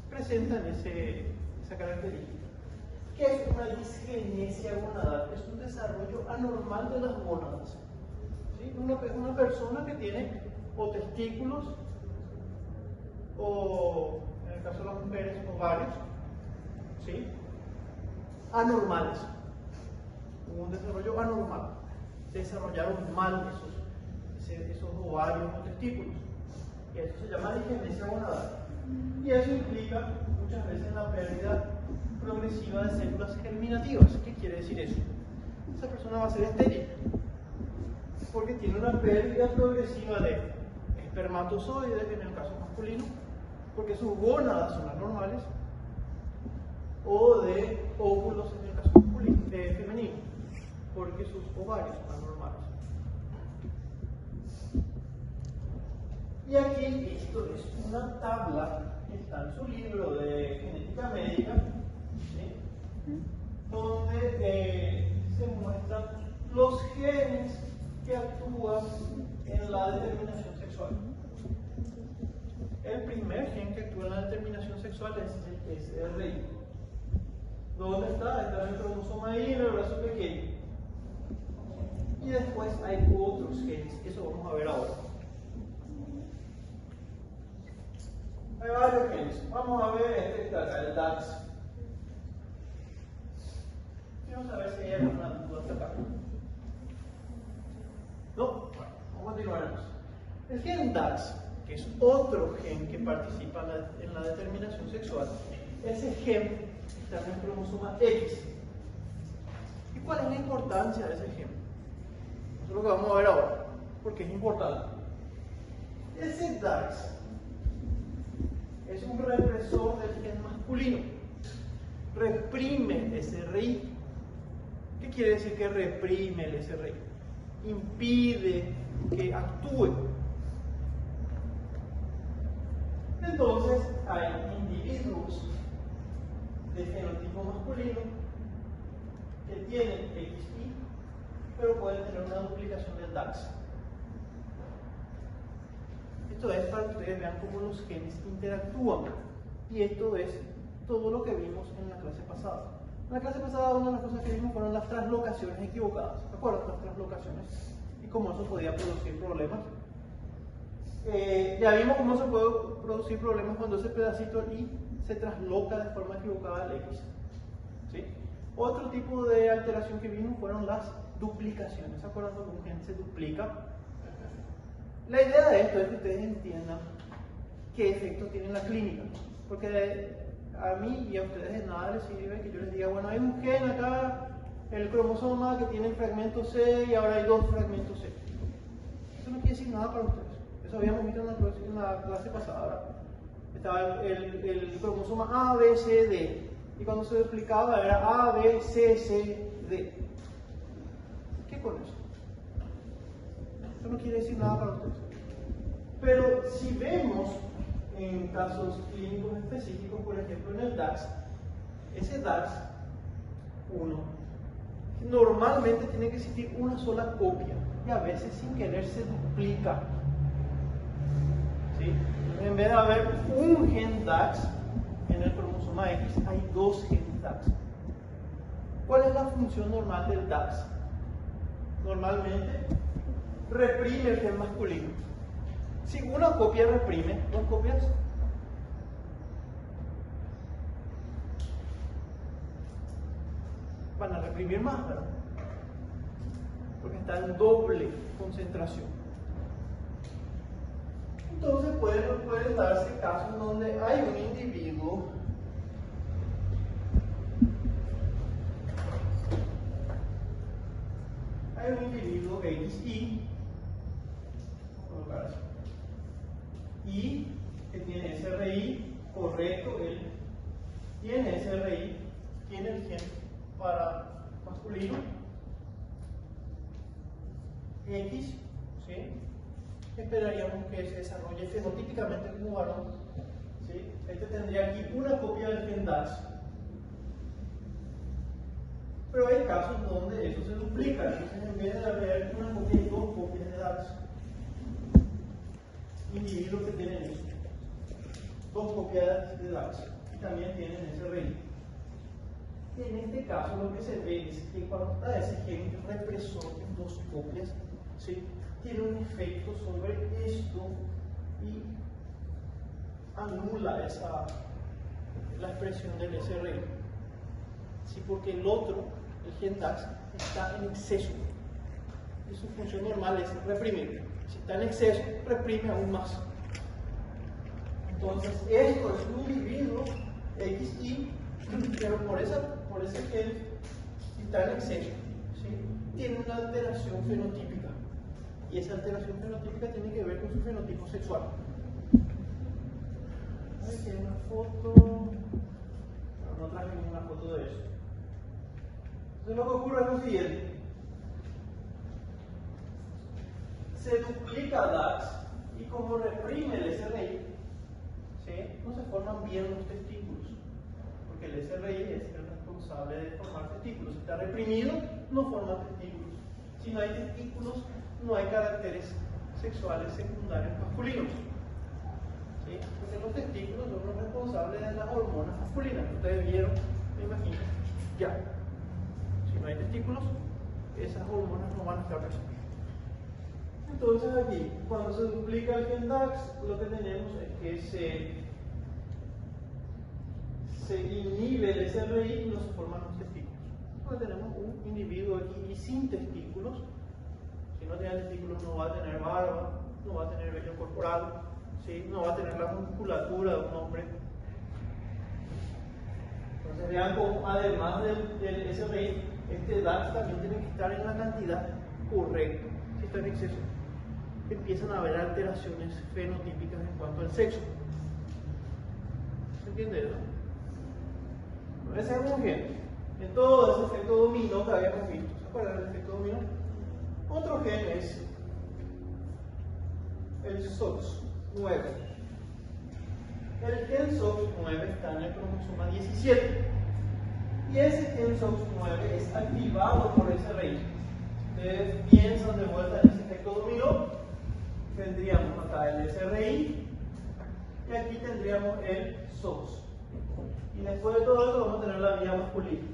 Speaker 1: presentan esa característica. ¿Qué es una disgenesia gonadal? Es un desarrollo anormal de las gónadas. ¿Sí? Una persona que tiene o testículos o, en el caso de las mujeres, ovarios, ¿sí?, anormales. Hubo un desarrollo anormal. Desarrollaron mal esos ovarios o testículos. Y eso se llama disgenesia gonadal. Y eso implica muchas veces la pérdida progresiva de células germinativas. ¿Qué quiere decir eso? Esa persona va a ser estéril porque tiene una pérdida progresiva de espermatozoides en el caso masculino, porque sus gónadas son anormales, o de óvulos en el caso femenino, porque sus ovarios son anormales. Y aquí esto es una tabla que está en su libro de genética médica, ¿sí?, donde se muestran los genes que actúan en la determinación sexual. El primer gen que actúa en la determinación sexual es el SRI. ¿Dónde está? Está en el cromosoma Y, en el brazo pequeño. Y después hay otros genes, eso vamos a ver ahora. Hay varios genes. Vamos a ver este que está acá, el DAX. Vamos a ver si hay alguna duda hasta acá. No, bueno, vamos a continuar. El gen DAX, que es otro gen que participa en la determinación sexual, ese gen está en el cromosoma X. ¿Y cuál es la importancia de ese gen? Eso es lo que vamos a ver ahora, porque es importante. Ese DAX es un represor del gen masculino. Reprime el SRI. ¿Qué quiere decir que reprime el SRI? Impide que actúe. Entonces hay individuos de fenotipo masculino que tienen XY, pero pueden tener una duplicación del DAX. Esto es para que ustedes vean cómo los genes interactúan. Y esto es todo lo que vimos en la clase pasada. En la clase pasada una de las cosas que vimos fueron las translocaciones equivocadas. ¿Se acuerdan? Las translocaciones y cómo eso podía producir problemas. Ya vimos cómo se puede producir problemas cuando ese pedacito Y se trasloca de forma equivocada al X. ¿Sí? Otro tipo de alteración que vimos fueron las duplicaciones. ¿Se acuerdan cuando un gen se duplica? La idea de esto es que ustedes entiendan qué efectos tiene en la clínica. Porque a mí y a ustedes de nada les sirve que yo les diga, bueno, hay un gen acá, el cromosoma que tiene el fragmento C y ahora hay 2 fragmentos C. Eso no quiere decir nada para ustedes. Eso habíamos visto en la clase pasada. Estaba el cromosoma A, B, C, D. Y cuando se duplicaba era A, B, C, C, D. ¿Qué con eso? Eso no quiere decir nada para ustedes. Pero si vemos en casos clínicos específicos, por ejemplo en el DAX, ese DAX 1, normalmente tiene que existir una sola copia y a veces sin querer se duplica. ¿Sí? En vez de haber un gen DAX en el cromosoma X, hay 2 genes DAX. ¿Cuál es la función normal del DAX? Normalmente reprime el gen masculino. Si una copia reprime, 2 copias van a reprimir más, ¿verdad? Porque está en doble concentración. Entonces pueden darse casos donde hay un individuo XY, y que tiene SRI correcto, él tiene SRI, tiene el gen para masculino X, ¿sí? Esperaríamos que se desarrolle fenotípicamente como varón, ¿sí? Este tendría aquí una copia del gen DAX, pero hay casos donde eso se duplica, entonces en vez de haber una copia y 2 copias de DAX, individuos que tienen eso, 2 copias de DAX y también tienen SRI. En este caso lo que se ve es que cuando está ese gen represor en 2 copias, ¿sí? Tiene un efecto sobre esto y anula la expresión del SRI. ¿Sí? Porque el otro, el gen DAX, está en exceso y su función normal es reprimir. Si está en exceso, reprime aún más. Entonces, esto es un individuo XY, pero por ese gen, si está en exceso, ¿sí? Tiene una alteración fenotípica. Y esa alteración fenotípica tiene que ver con su fenotipo sexual. Aquí hay una foto, pero no traje ninguna foto de eso. Entonces, lo que ocurre es lo siguiente. Se duplica DAX y como reprime el SRI, ¿sí? No se forman bien los testículos, porque el SRI es el responsable de formar testículos. Si está reprimido, no forma testículos. Si no hay testículos, no hay caracteres sexuales secundarios masculinos. ¿Sí? Porque los testículos son los responsables de las hormonas masculinas. Ustedes vieron, me imagino, ya. Si no hay testículos, esas hormonas no van a estar presentes. Entonces aquí, cuando se duplica el gen DAX, lo que tenemos es que se inhibe el SRI y no se forman los testículos. donde tenemos un individuo aquí sin testículos. Si no tiene testículos no va a tener barba, no va a tener vello corporal, ¿sí? No va a tener la musculatura de un hombre. Entonces vean cómo además del SRI, este DAX también tiene que estar en la cantidad correcta. Si está en exceso, empiezan a haber alteraciones fenotípicas en cuanto al sexo. ¿Se entiende eso? Empecemos bien. En todo ese efecto dominó que habíamos visto. ¿Se acuerdan del efecto dominó? Otro gen es el SOX9. El gen SOX9 está en el cromosoma 17. Y ese gen SOX9 es activado por SRI. Ustedes piensan de vuelta en ese efecto dominó. Tendríamos acá el SRI y aquí tendríamos el SOX. Y después de todo esto vamos a tener la vía masculina.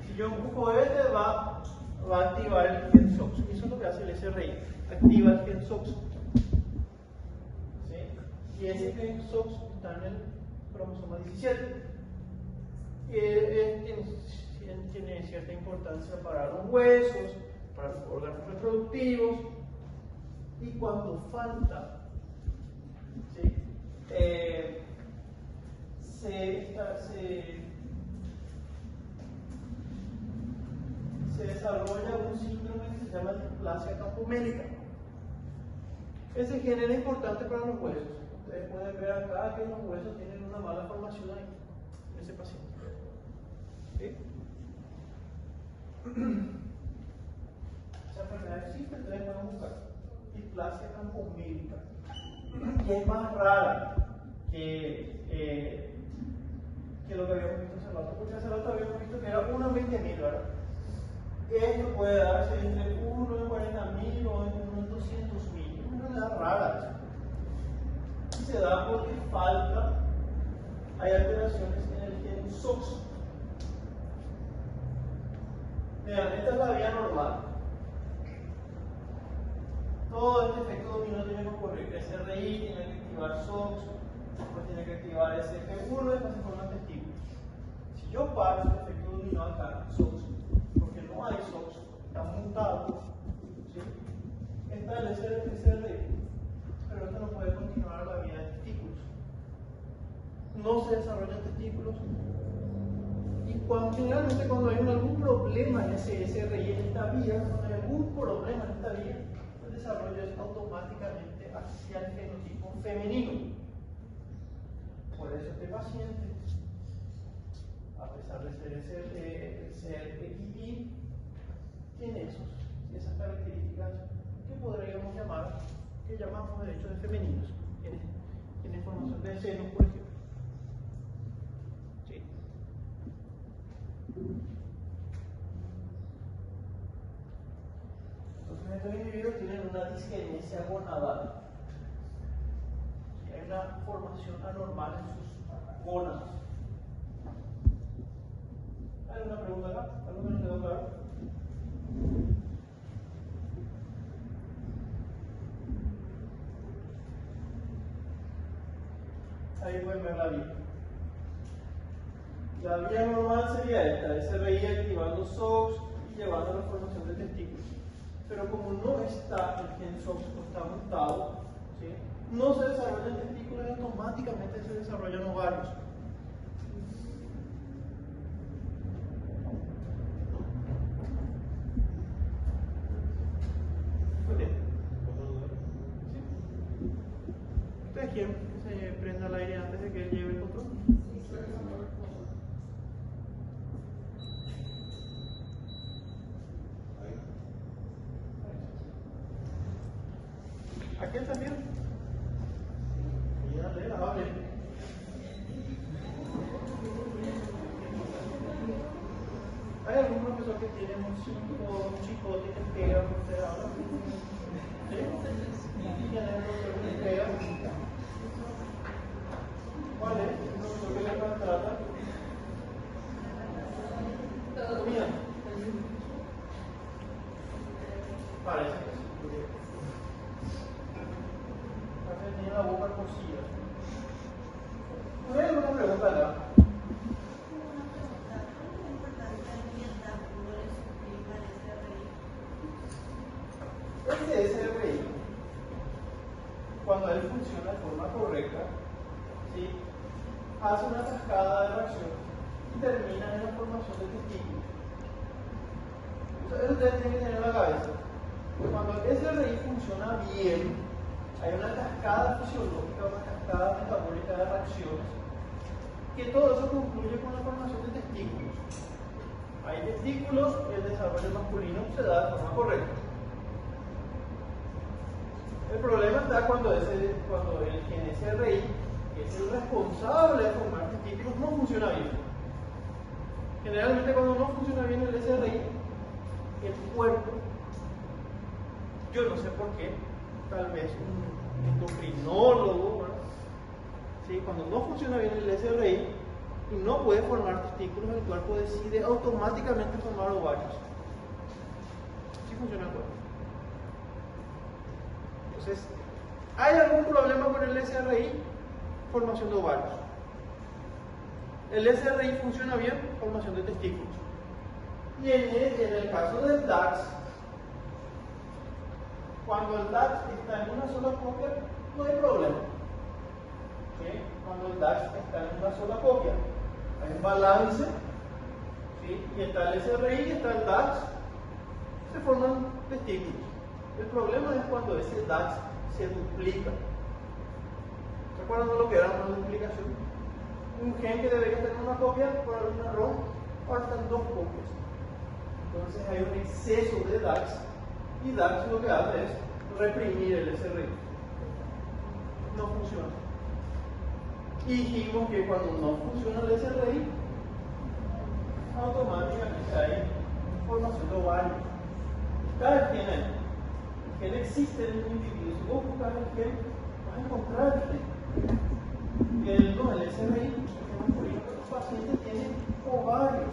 Speaker 1: Si yo empujo este va a activar el gen SOX. Y eso es lo que hace el SRI. Activa el gen SOX. ¿Sí? Y ese gen SOX está en el cromosoma 17. Tiene cierta importancia para los huesos, para los órganos reproductivos. Y cuando falta, ¿sí? Se desarrolla un síndrome que se llama displasia campomélica. Ese gen era importante para los huesos. Ustedes pueden ver acá que los huesos tienen una mala formación ahí, en ese paciente. ¿Sí? Esa enfermedad existe, ustedes pueden buscar displasia campomélica. Y es más rara que lo que habíamos visto hace rato, porque hace rato habíamos visto que era 1 en 20.000, ¿verdad? Esto puede darse entre 1 en 40.000 o 1 en 200.000. Es una enfermedad rara. Y se da porque hay alteraciones en el gen SOX. Vean, esta es la vía normal. Todo este efecto dominó tiene que ocurrir. SRI tiene que activar SOX, después tiene que activar SG1 y después se forman testículos. Si yo paro este efecto dominó acá, SOX, porque no hay SOX, está montado, ¿sí? Está el SRI, pero esto no puede continuar la vía de testículos. No se desarrollan testículos. Y generalmente cuando hay algún problema en ese SRI, en esta vía, cuando hay algún problema en esta vía, el desarrollo es automáticamente hacia el fenotipo femenino. Por eso este paciente, a pesar de ser XY, tiene esas características que podríamos llamar, que llamamos de hecho de femeninos. Tiene formación de senos, por ejemplo. ¿Sí? Entonces estos individuos tienen una disgenesia gonadal. Hay una formación anormal en sus gónadas. ¿Hay alguna pregunta acá? ¿Algo que nos quedó claro? Ahí pueden ver la vía. La vía normal sería esta, SRI activando SOX y llevando a la formación de testículos. Pero como no está el gen SOX, no está montado, ¿sí? No se desarrollan testículos y automáticamente se desarrollan ovarios. Muy bien. ¿Sí? ¿Ustedes quieren que se prenda el aire antes de que él lleve el control? ¿Aquí está bien? Hable. ¿Hay algún profesor que tiene un chicote que pega con usted ahora? ¿Sí? ¿Tiene un profesor que pega? ¿Cuál es? ¿El profesor que le maltrata? Mira. Parece que sí. Tiene la boca cosida. ¿No hay alguna pregunta acá? hace una cascada de reacciones y termina en la formación de testículos. Eso ustedes tienen que tener en la cabeza. Cuando el SRI funciona bien, hay una cascada fisiológica, una cascada metabólica de reacciones, que todo eso concluye con la formación de testículos. Hay testículos y el desarrollo masculino se da de forma correcta. El problema está cuando el gen SRI, que es el responsable de formar testículos, no funciona bien. Generalmente cuando no funciona bien el SRI, el cuerpo, yo no sé por qué, tal vez un endocrinólogo, ¿verdad? ¿Sí? Cuando no funciona bien el SRI y no puede formar testículos, el cuerpo decide automáticamente formar ovarios. ¿Sí funciona el cuerpo? Entonces, ¿hay algún problema con el SRI? Formación de ovarios. El SRI funciona bien, formación de testículos. Y en el caso del DAX, cuando el DAX está en una sola copia, no hay problema. ¿Sí? Cuando el DAX está en una sola copia, hay un balance, ¿sí? Y está el SRI y está el DAX, se forman testículos. El problema es cuando ese DAX se duplica. ¿Se acuerdan de lo que era una duplicación? Un gen que debería tener una copia, por algún error, ahora están dos copias. Entonces hay un exceso de DAX y DAX lo que hace es reprimir el SRI. No funciona. Y dijimos que cuando no funciona el SRI, automáticamente hay formación de ovarios. Está el gen ahí. El gen existe en el individuo. Si vos buscas el gen, vas a encontrar el gen. El SRI, el paciente tiene ovarios.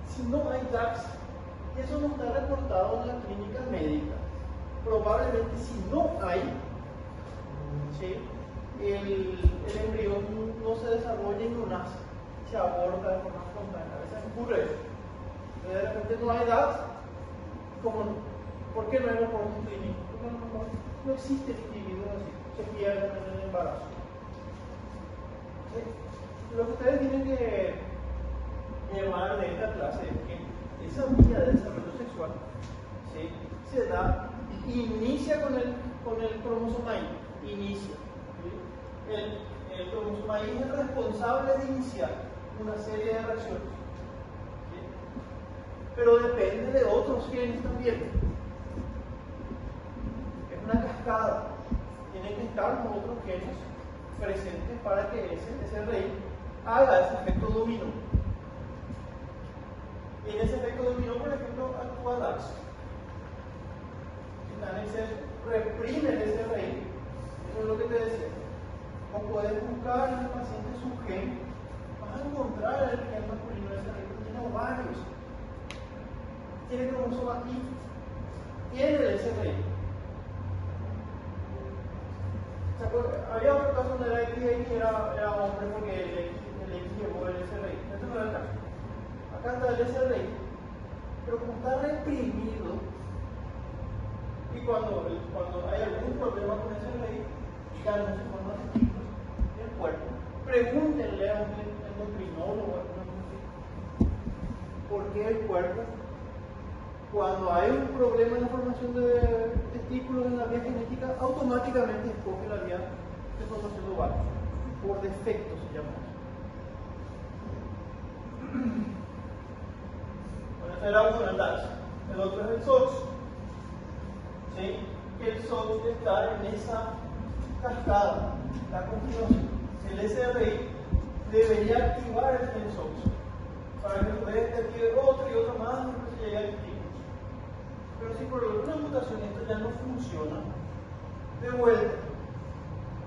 Speaker 1: Si no hay DAX, y eso no está reportado en la clínica médica, probablemente si no hay, ¿sí? el embrión no se desarrolla y no nace, se aborta de forma espontánea. A veces ocurre eso. De repente no hay DAX, ¿cómo no? ¿Por qué no hay reportes clínicos? Porque a lo mejor no existe el individuo así, se pierden en el embarazo. ¿Sí? Lo que ustedes tienen que llevar de esta clase es que esa vía de desarrollo sexual, ¿sí? Se da, inicia con el cromosoma Y, inicia. ¿Sí? El cromosoma Y es el responsable de iniciar una serie de reacciones. ¿Sí? Pero depende de otros genes también. Es una cascada. Tienen que estar los otros genes presentes para que ese rey haga ese efecto dominó. Y en ese efecto dominó, por ejemplo, actúa DAX. Si está en exceso, reprime ese rey. Eso es lo que te decía. O puedes buscar en el paciente su gen, vas a encontrar el gen masculino de ese rey, que tiene ovarios, tiene cromosoma Y, tiene el SRI. Había otro caso donde era X era hombre porque el X llevó el SRI. Este no era el caso. Acá está el SRI, pero como está reprimido, y cuando hay algún problema con el SRI, ya no se forman testículos en el cuerpo. Pregúntenle a un endocrinólogo, ¿por qué el cuerpo, cuando hay un problema en la formación de testículos en la vía genética, automáticamente escoge la vía de formación de ovarios? Por defecto se llama eso. Bueno, este era uno, el DAX. El otro es el SOX. ¿Sí? El SOX está en esa cascada, la continuación. El SRI debería activar el gen SOX para que ustedes active otro y otro más y que se llegue al testículo. Pero si por alguna mutación esto ya no funciona, de vuelta,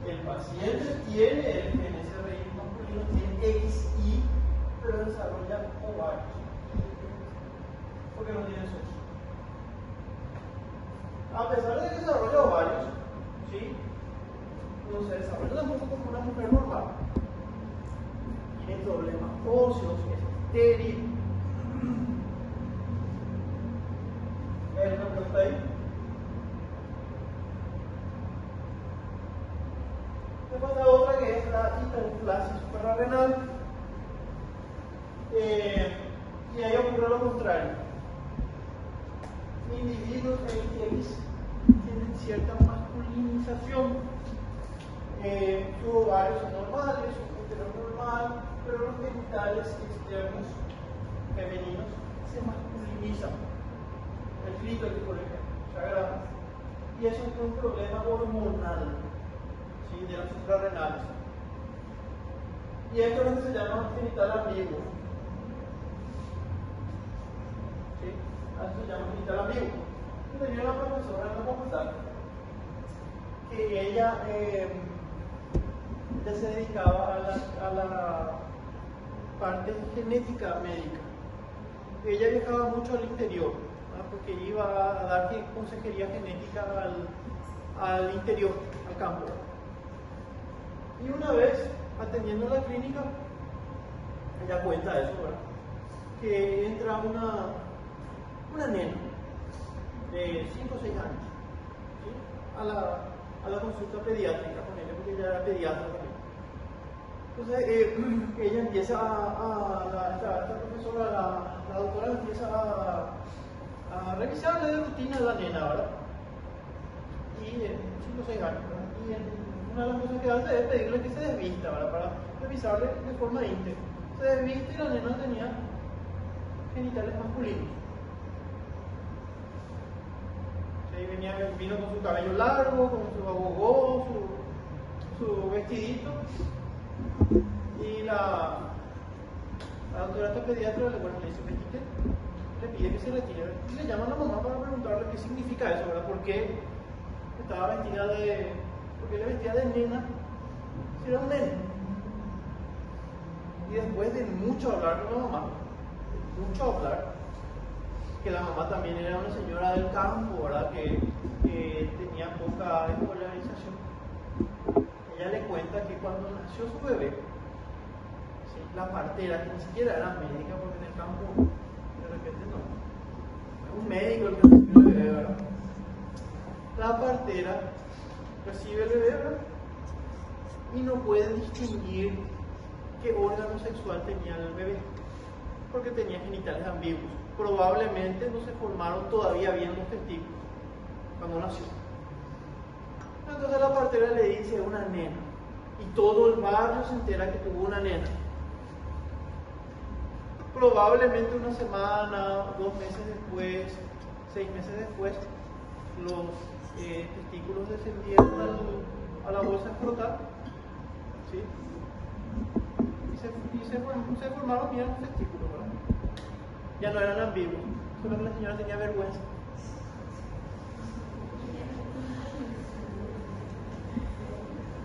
Speaker 1: el paciente tiene el gen SRI masculino, tiene XY, pero desarrolla ovarios. Porque no tiene sexo. A pesar de que desarrolla ovarios, ¿sí? No se desarrolla tampoco como una mujer normal. Tiene problemas óseos, es estéril. ¿Hay una pregunta ahí? Después la otra que es la hiperplasia suprarrenal. Y ahí ocurre lo contrario. Individuos X tienen cierta masculinización. Sus ovarios son normales, su útero es normal, pero los genitales externos femeninos se masculinizan. El clítoris, por ejemplo, se agranda. Y eso es un problema hormonal, ¿sí? De las suprarrenales. Y esto es lo que se llama genital ambiguo. ¿Sí? Eso se llama genital ambiguo. Tenía una profesora en la facultad que ella se dedicaba a la parte genética médica. Ella viajaba mucho al interior, ¿no? Porque iba a dar consejería genética al interior, al campo. Y una vez, atendiendo la clínica, ella cuenta eso, ¿verdad? Que entra una nena de 5 o 6 años, ¿sí? a la consulta pediátrica con ella, porque ella era pediatra también. Entonces ella empieza esta profesora, la doctora empieza a revisarle de rutina a la nena, ¿verdad? Y 5 o 6 años, ¿verdad? Y una de las cosas que hace es pedirle que se desvista, ¿verdad? Para revisarle de forma íntegra. Se desviste y la nena tenía genitales masculinos. Vino con su cabello largo, con su agogó, su vestidito. Y la doctora pediatra le dice, le pide que se retire. Y le llama a la mamá para preguntarle qué significa eso, ¿verdad? ¿Por qué estaba vestida porque ella vestía de nena si era un nene? Y después de mucho hablar con la mamá, que la mamá también era una señora del campo, ¿verdad? Que tenía poca escolarización. Ella le cuenta que cuando nació su bebé, ¿sí? La partera, que ni siquiera era médica, porque en el campo de repente no, es un médico el que recibe el bebé, ¿verdad? La partera recibe el bebé, ¿verdad? Y no puede distinguir qué órgano sexual tenía el bebé, porque tenía genitales ambiguos. Probablemente no se formaron todavía bien los testículos cuando nació. Entonces la partera le dice una nena, y todo el barrio se entera que tuvo una nena. Probablemente una semana, 2 meses después, 6 meses después, los testículos descendieron a la bolsa escrotal, ¿sí? Y se formaron bien los testículos, ¿verdad? Ya no eran ambiguos, solo que la señora tenía vergüenza.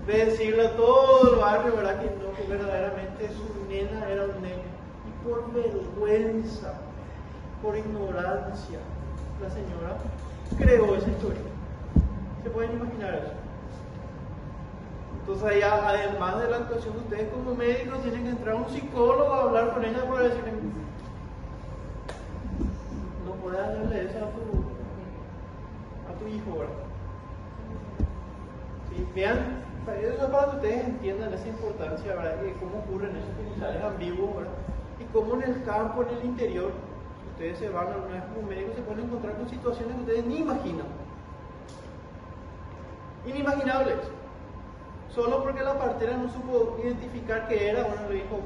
Speaker 1: De decirle a todo el barrio, ¿verdad? Que no, que verdaderamente su nena era un nene. Y por vergüenza, por ignorancia, la señora creó esa historia. ¿Se pueden imaginar eso? Entonces ahí, además de la actuación, ustedes como médicos tienen que entrar a un psicólogo a hablar con ella para decirle, no puedes hacerle eso a tu hijo, ¿verdad? ¿Sí? Vean, eso es para que ustedes entiendan esa importancia, ¿verdad? De cómo ocurren esos genitales ambiguos, ¿verdad? Y cómo en el campo, en el interior, ustedes se van alguna vez como médicos, se pueden encontrar con situaciones que ustedes ni imaginan. Inimaginables. Solo porque la partera no supo identificar qué era, uno le dijo,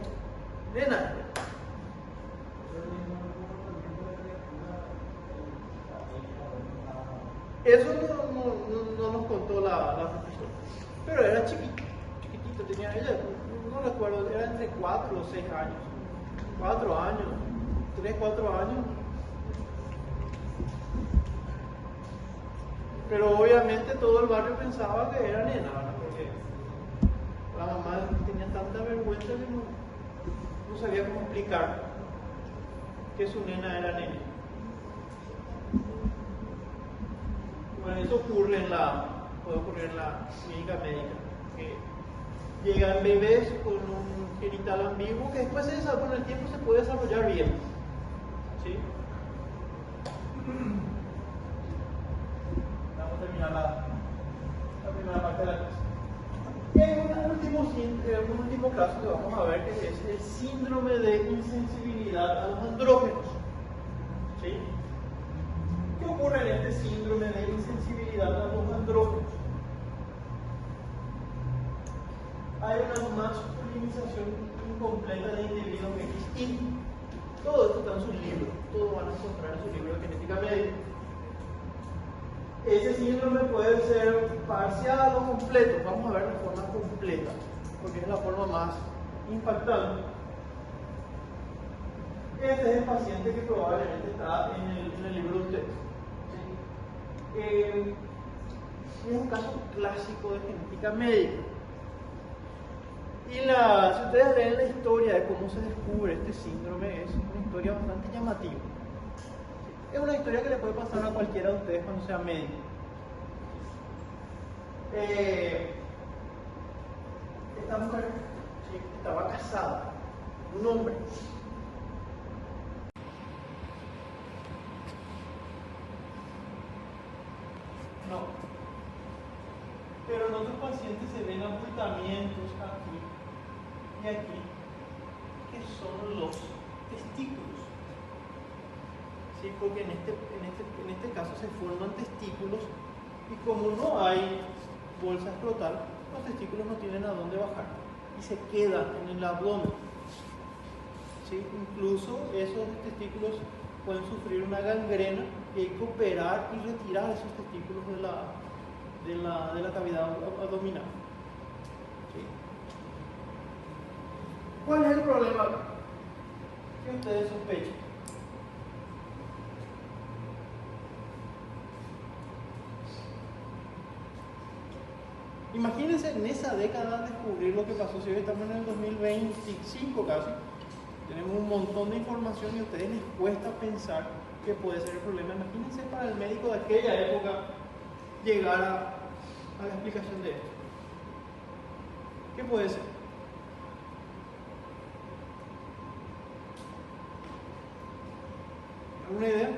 Speaker 1: nena. Eso no nos contó la profesora. Pero era chiquitito, tenía ella, no recuerdo, era entre 4 o 6 años. 4 años, 3, 4 años. Pero obviamente todo el barrio pensaba que era nena, ¿verdad? Porque la mamá tenía tanta vergüenza que no sabía cómo explicar que su nena era nena. Bueno, eso puede ocurrir en la clínica médica, que llegan bebés con un genital ambiguo que después con el tiempo se puede desarrollar bien, ¿sí? Vamos a terminar la primera parte de la clase. Y hay una un último caso que vamos a ver, que es el síndrome de insensibilidad a los andrógenos. ¿Sí? ¿Qué ocurre en este síndrome de insensibilidad a los andrógenos? Hay una masculinización incompleta de individuos XY. Todo esto está en su libro, todo van a encontrar en su libro de genética médica. Ese síndrome puede ser parcial o completo. Vamos a ver la forma completa, porque es la forma más impactante. Este es el paciente que probablemente está en el libro de ustedes. ¿Sí? Es un caso clásico de genética médica. Y si ustedes leen la historia de cómo se descubre este síndrome, es una historia bastante llamativa. Es una historia que le puede pasar a cualquiera de ustedes cuando sea médico. Esta mujer, ¿sí?, estaba casada, un hombre. No. Pero en otros pacientes se ven abultamientos aquí y aquí, que son los testículos. ¿Sí? Porque en este caso se forman testículos y como no hay bolsa escrotal, los testículos no tienen a dónde bajar y se quedan en el abdomen. ¿Sí? Incluso esos testículos pueden sufrir una gangrena y hay que operar y retirar esos testículos de la cavidad abdominal. ¿Sí? ¿Cuál es el problema acá? ¿Qué ustedes sospechan? Imagínense en esa década descubrir lo que pasó. Si hoy estamos en el 2025 casi, tenemos un montón de información y a ustedes les cuesta pensar que puede ser el problema. Imagínense para el médico de aquella época llegar a la explicación de esto. ¿Qué puede ser? ¿Alguna idea?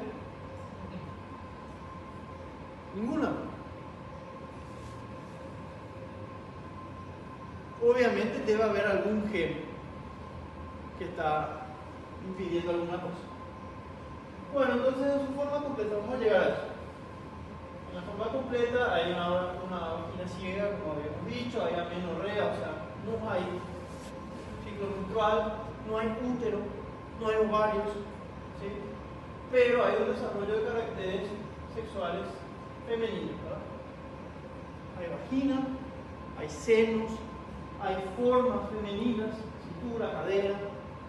Speaker 1: Ninguna. Obviamente debe haber algún gen que está impidiendo alguna cosa. Bueno, entonces en su forma completa vamos a llegar a eso. En la forma completa hay una vagina ciega, como habíamos dicho, hay amenorrea, o sea, no hay ciclo menstrual, no hay útero, no hay ovarios, ¿sí? Pero hay un desarrollo de caracteres sexuales femeninos, ¿verdad? Hay vagina, hay senos, hay formas femeninas, cintura, cadera,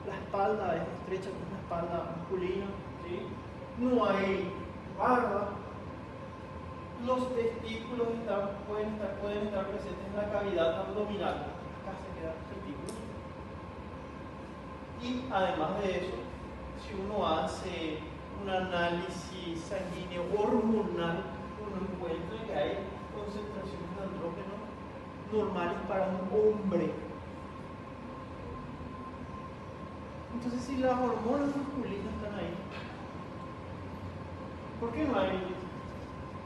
Speaker 1: la espalda es estrecha como una espalda masculina, ¿sí? No hay barba, los testículos pueden estar presentes en la cavidad abdominal, acá se quedan los testículos, y además de eso, si uno hace un análisis sanguíneo hormonal, uno encuentra que hay concentraciones de andrógenos normales para un hombre. Entonces, si las hormonas masculinas están ahí, ¿por qué no hay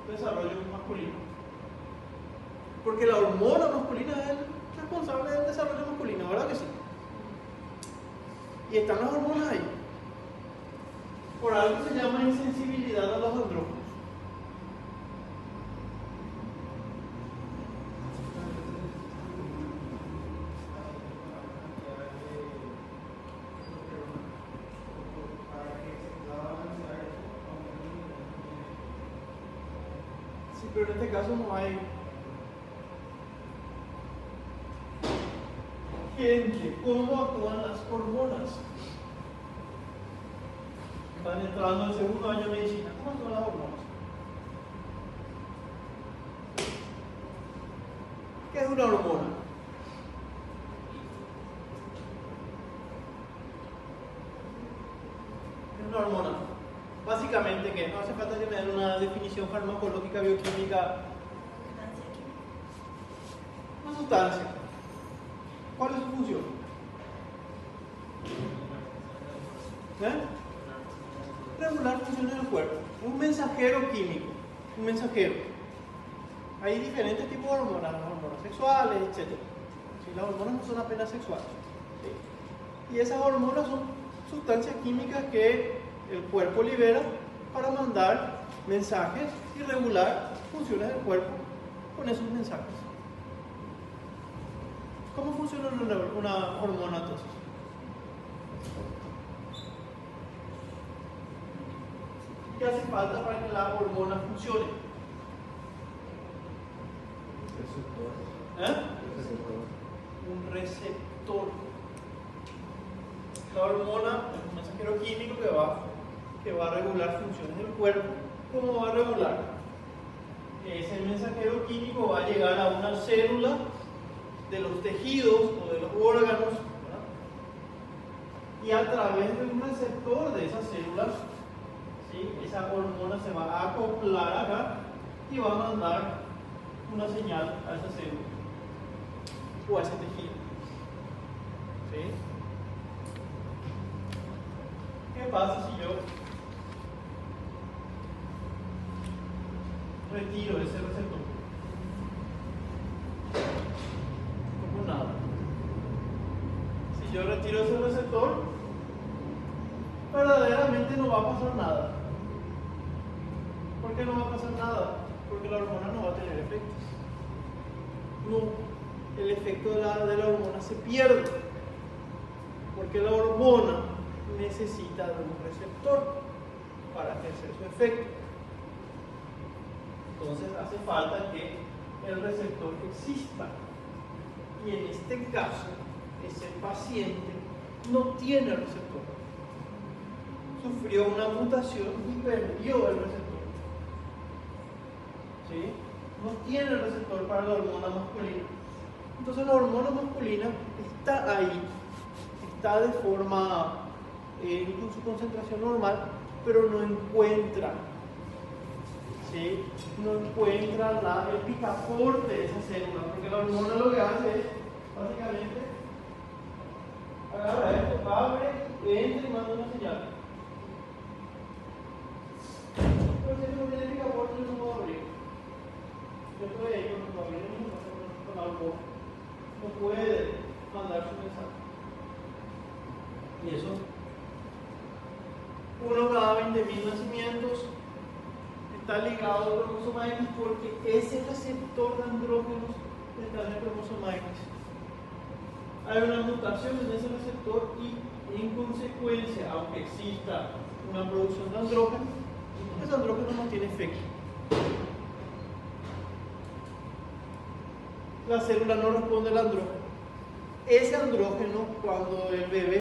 Speaker 1: desarrollo masculino? Porque la hormona masculina es el responsable del desarrollo masculino, ¿verdad que sí? Y están las hormonas ahí. Por algo se llama insensibilidad a los andrógenos. Sí, pero en este caso no hay gente. ¿Cómo actúan las hormonas? Están entrando en el segundo año de medicina. ¿Cómo actúan las hormonas? ¿Qué es una hormona? ¿Qué es una hormona? Básicamente, ¿qué? No hace falta que me den una definición farmacológica, bioquímica. Una sustancia. ¿Cuál es su función? Regular funciones del cuerpo. Un mensajero químico. Un mensajero. Hay diferentes tipos de hormonas, las hormonas sexuales, etc. ¿sí? Las hormonas no son apenas sexuales. ¿Sí? Y esas hormonas son sustancias químicas que el cuerpo libera para mandar mensajes y regular funciones del cuerpo con esos mensajes. ¿Cómo funciona una hormona entonces? ¿Qué hace falta para que la hormona funcione? Un receptor. La hormona es un mensajero químico que va a regular funciones del cuerpo. ¿Cómo va a regular? Ese mensajero químico va a llegar a una célula de los tejidos o de los órganos, ¿verdad? Y a través de un receptor de esas células, ¿sí? Esa hormona se va a acoplar acá y va a mandar una señal a esa célula o a ese tejido. ¿Sí? ¿Qué pasa si yo retiro ese receptor? Como nada. Si yo retiro ese receptor, verdaderamente no va a pasar nada. ¿Por qué no va a pasar nada? Porque la hormona no va a tener efectos. No, el efecto de la hormona se pierde. Porque la hormona necesita de un receptor para ejercer su efecto. Entonces hace falta que el receptor exista. Y en este caso, ese paciente no tiene receptor. Sufrió una mutación y perdió el receptor. ¿Sí? No tiene receptor para la hormona masculina. Entonces la hormona masculina está ahí, está de forma con su concentración normal, pero no encuentra, ¿sí? No encuentra el picaporte de esa célula, porque la hormona lo que hace es básicamente agarra esto, abre, entra y manda una señal. Pero si no tiene picaporte, yo no puedo abrir. Yo estoy ahí cuando abrir con algo, no puede mandar su mensaje. Y eso, uno cada 20.000 nacimientos está ligado al cromosoma X porque ese receptor de andrógenos está en el cromosoma X. Hay una mutación en ese receptor y en consecuencia, aunque exista una producción de andrógenos, ese andrógeno no tiene efecto. La célula no responde al andrógeno. Ese andrógeno, cuando el bebé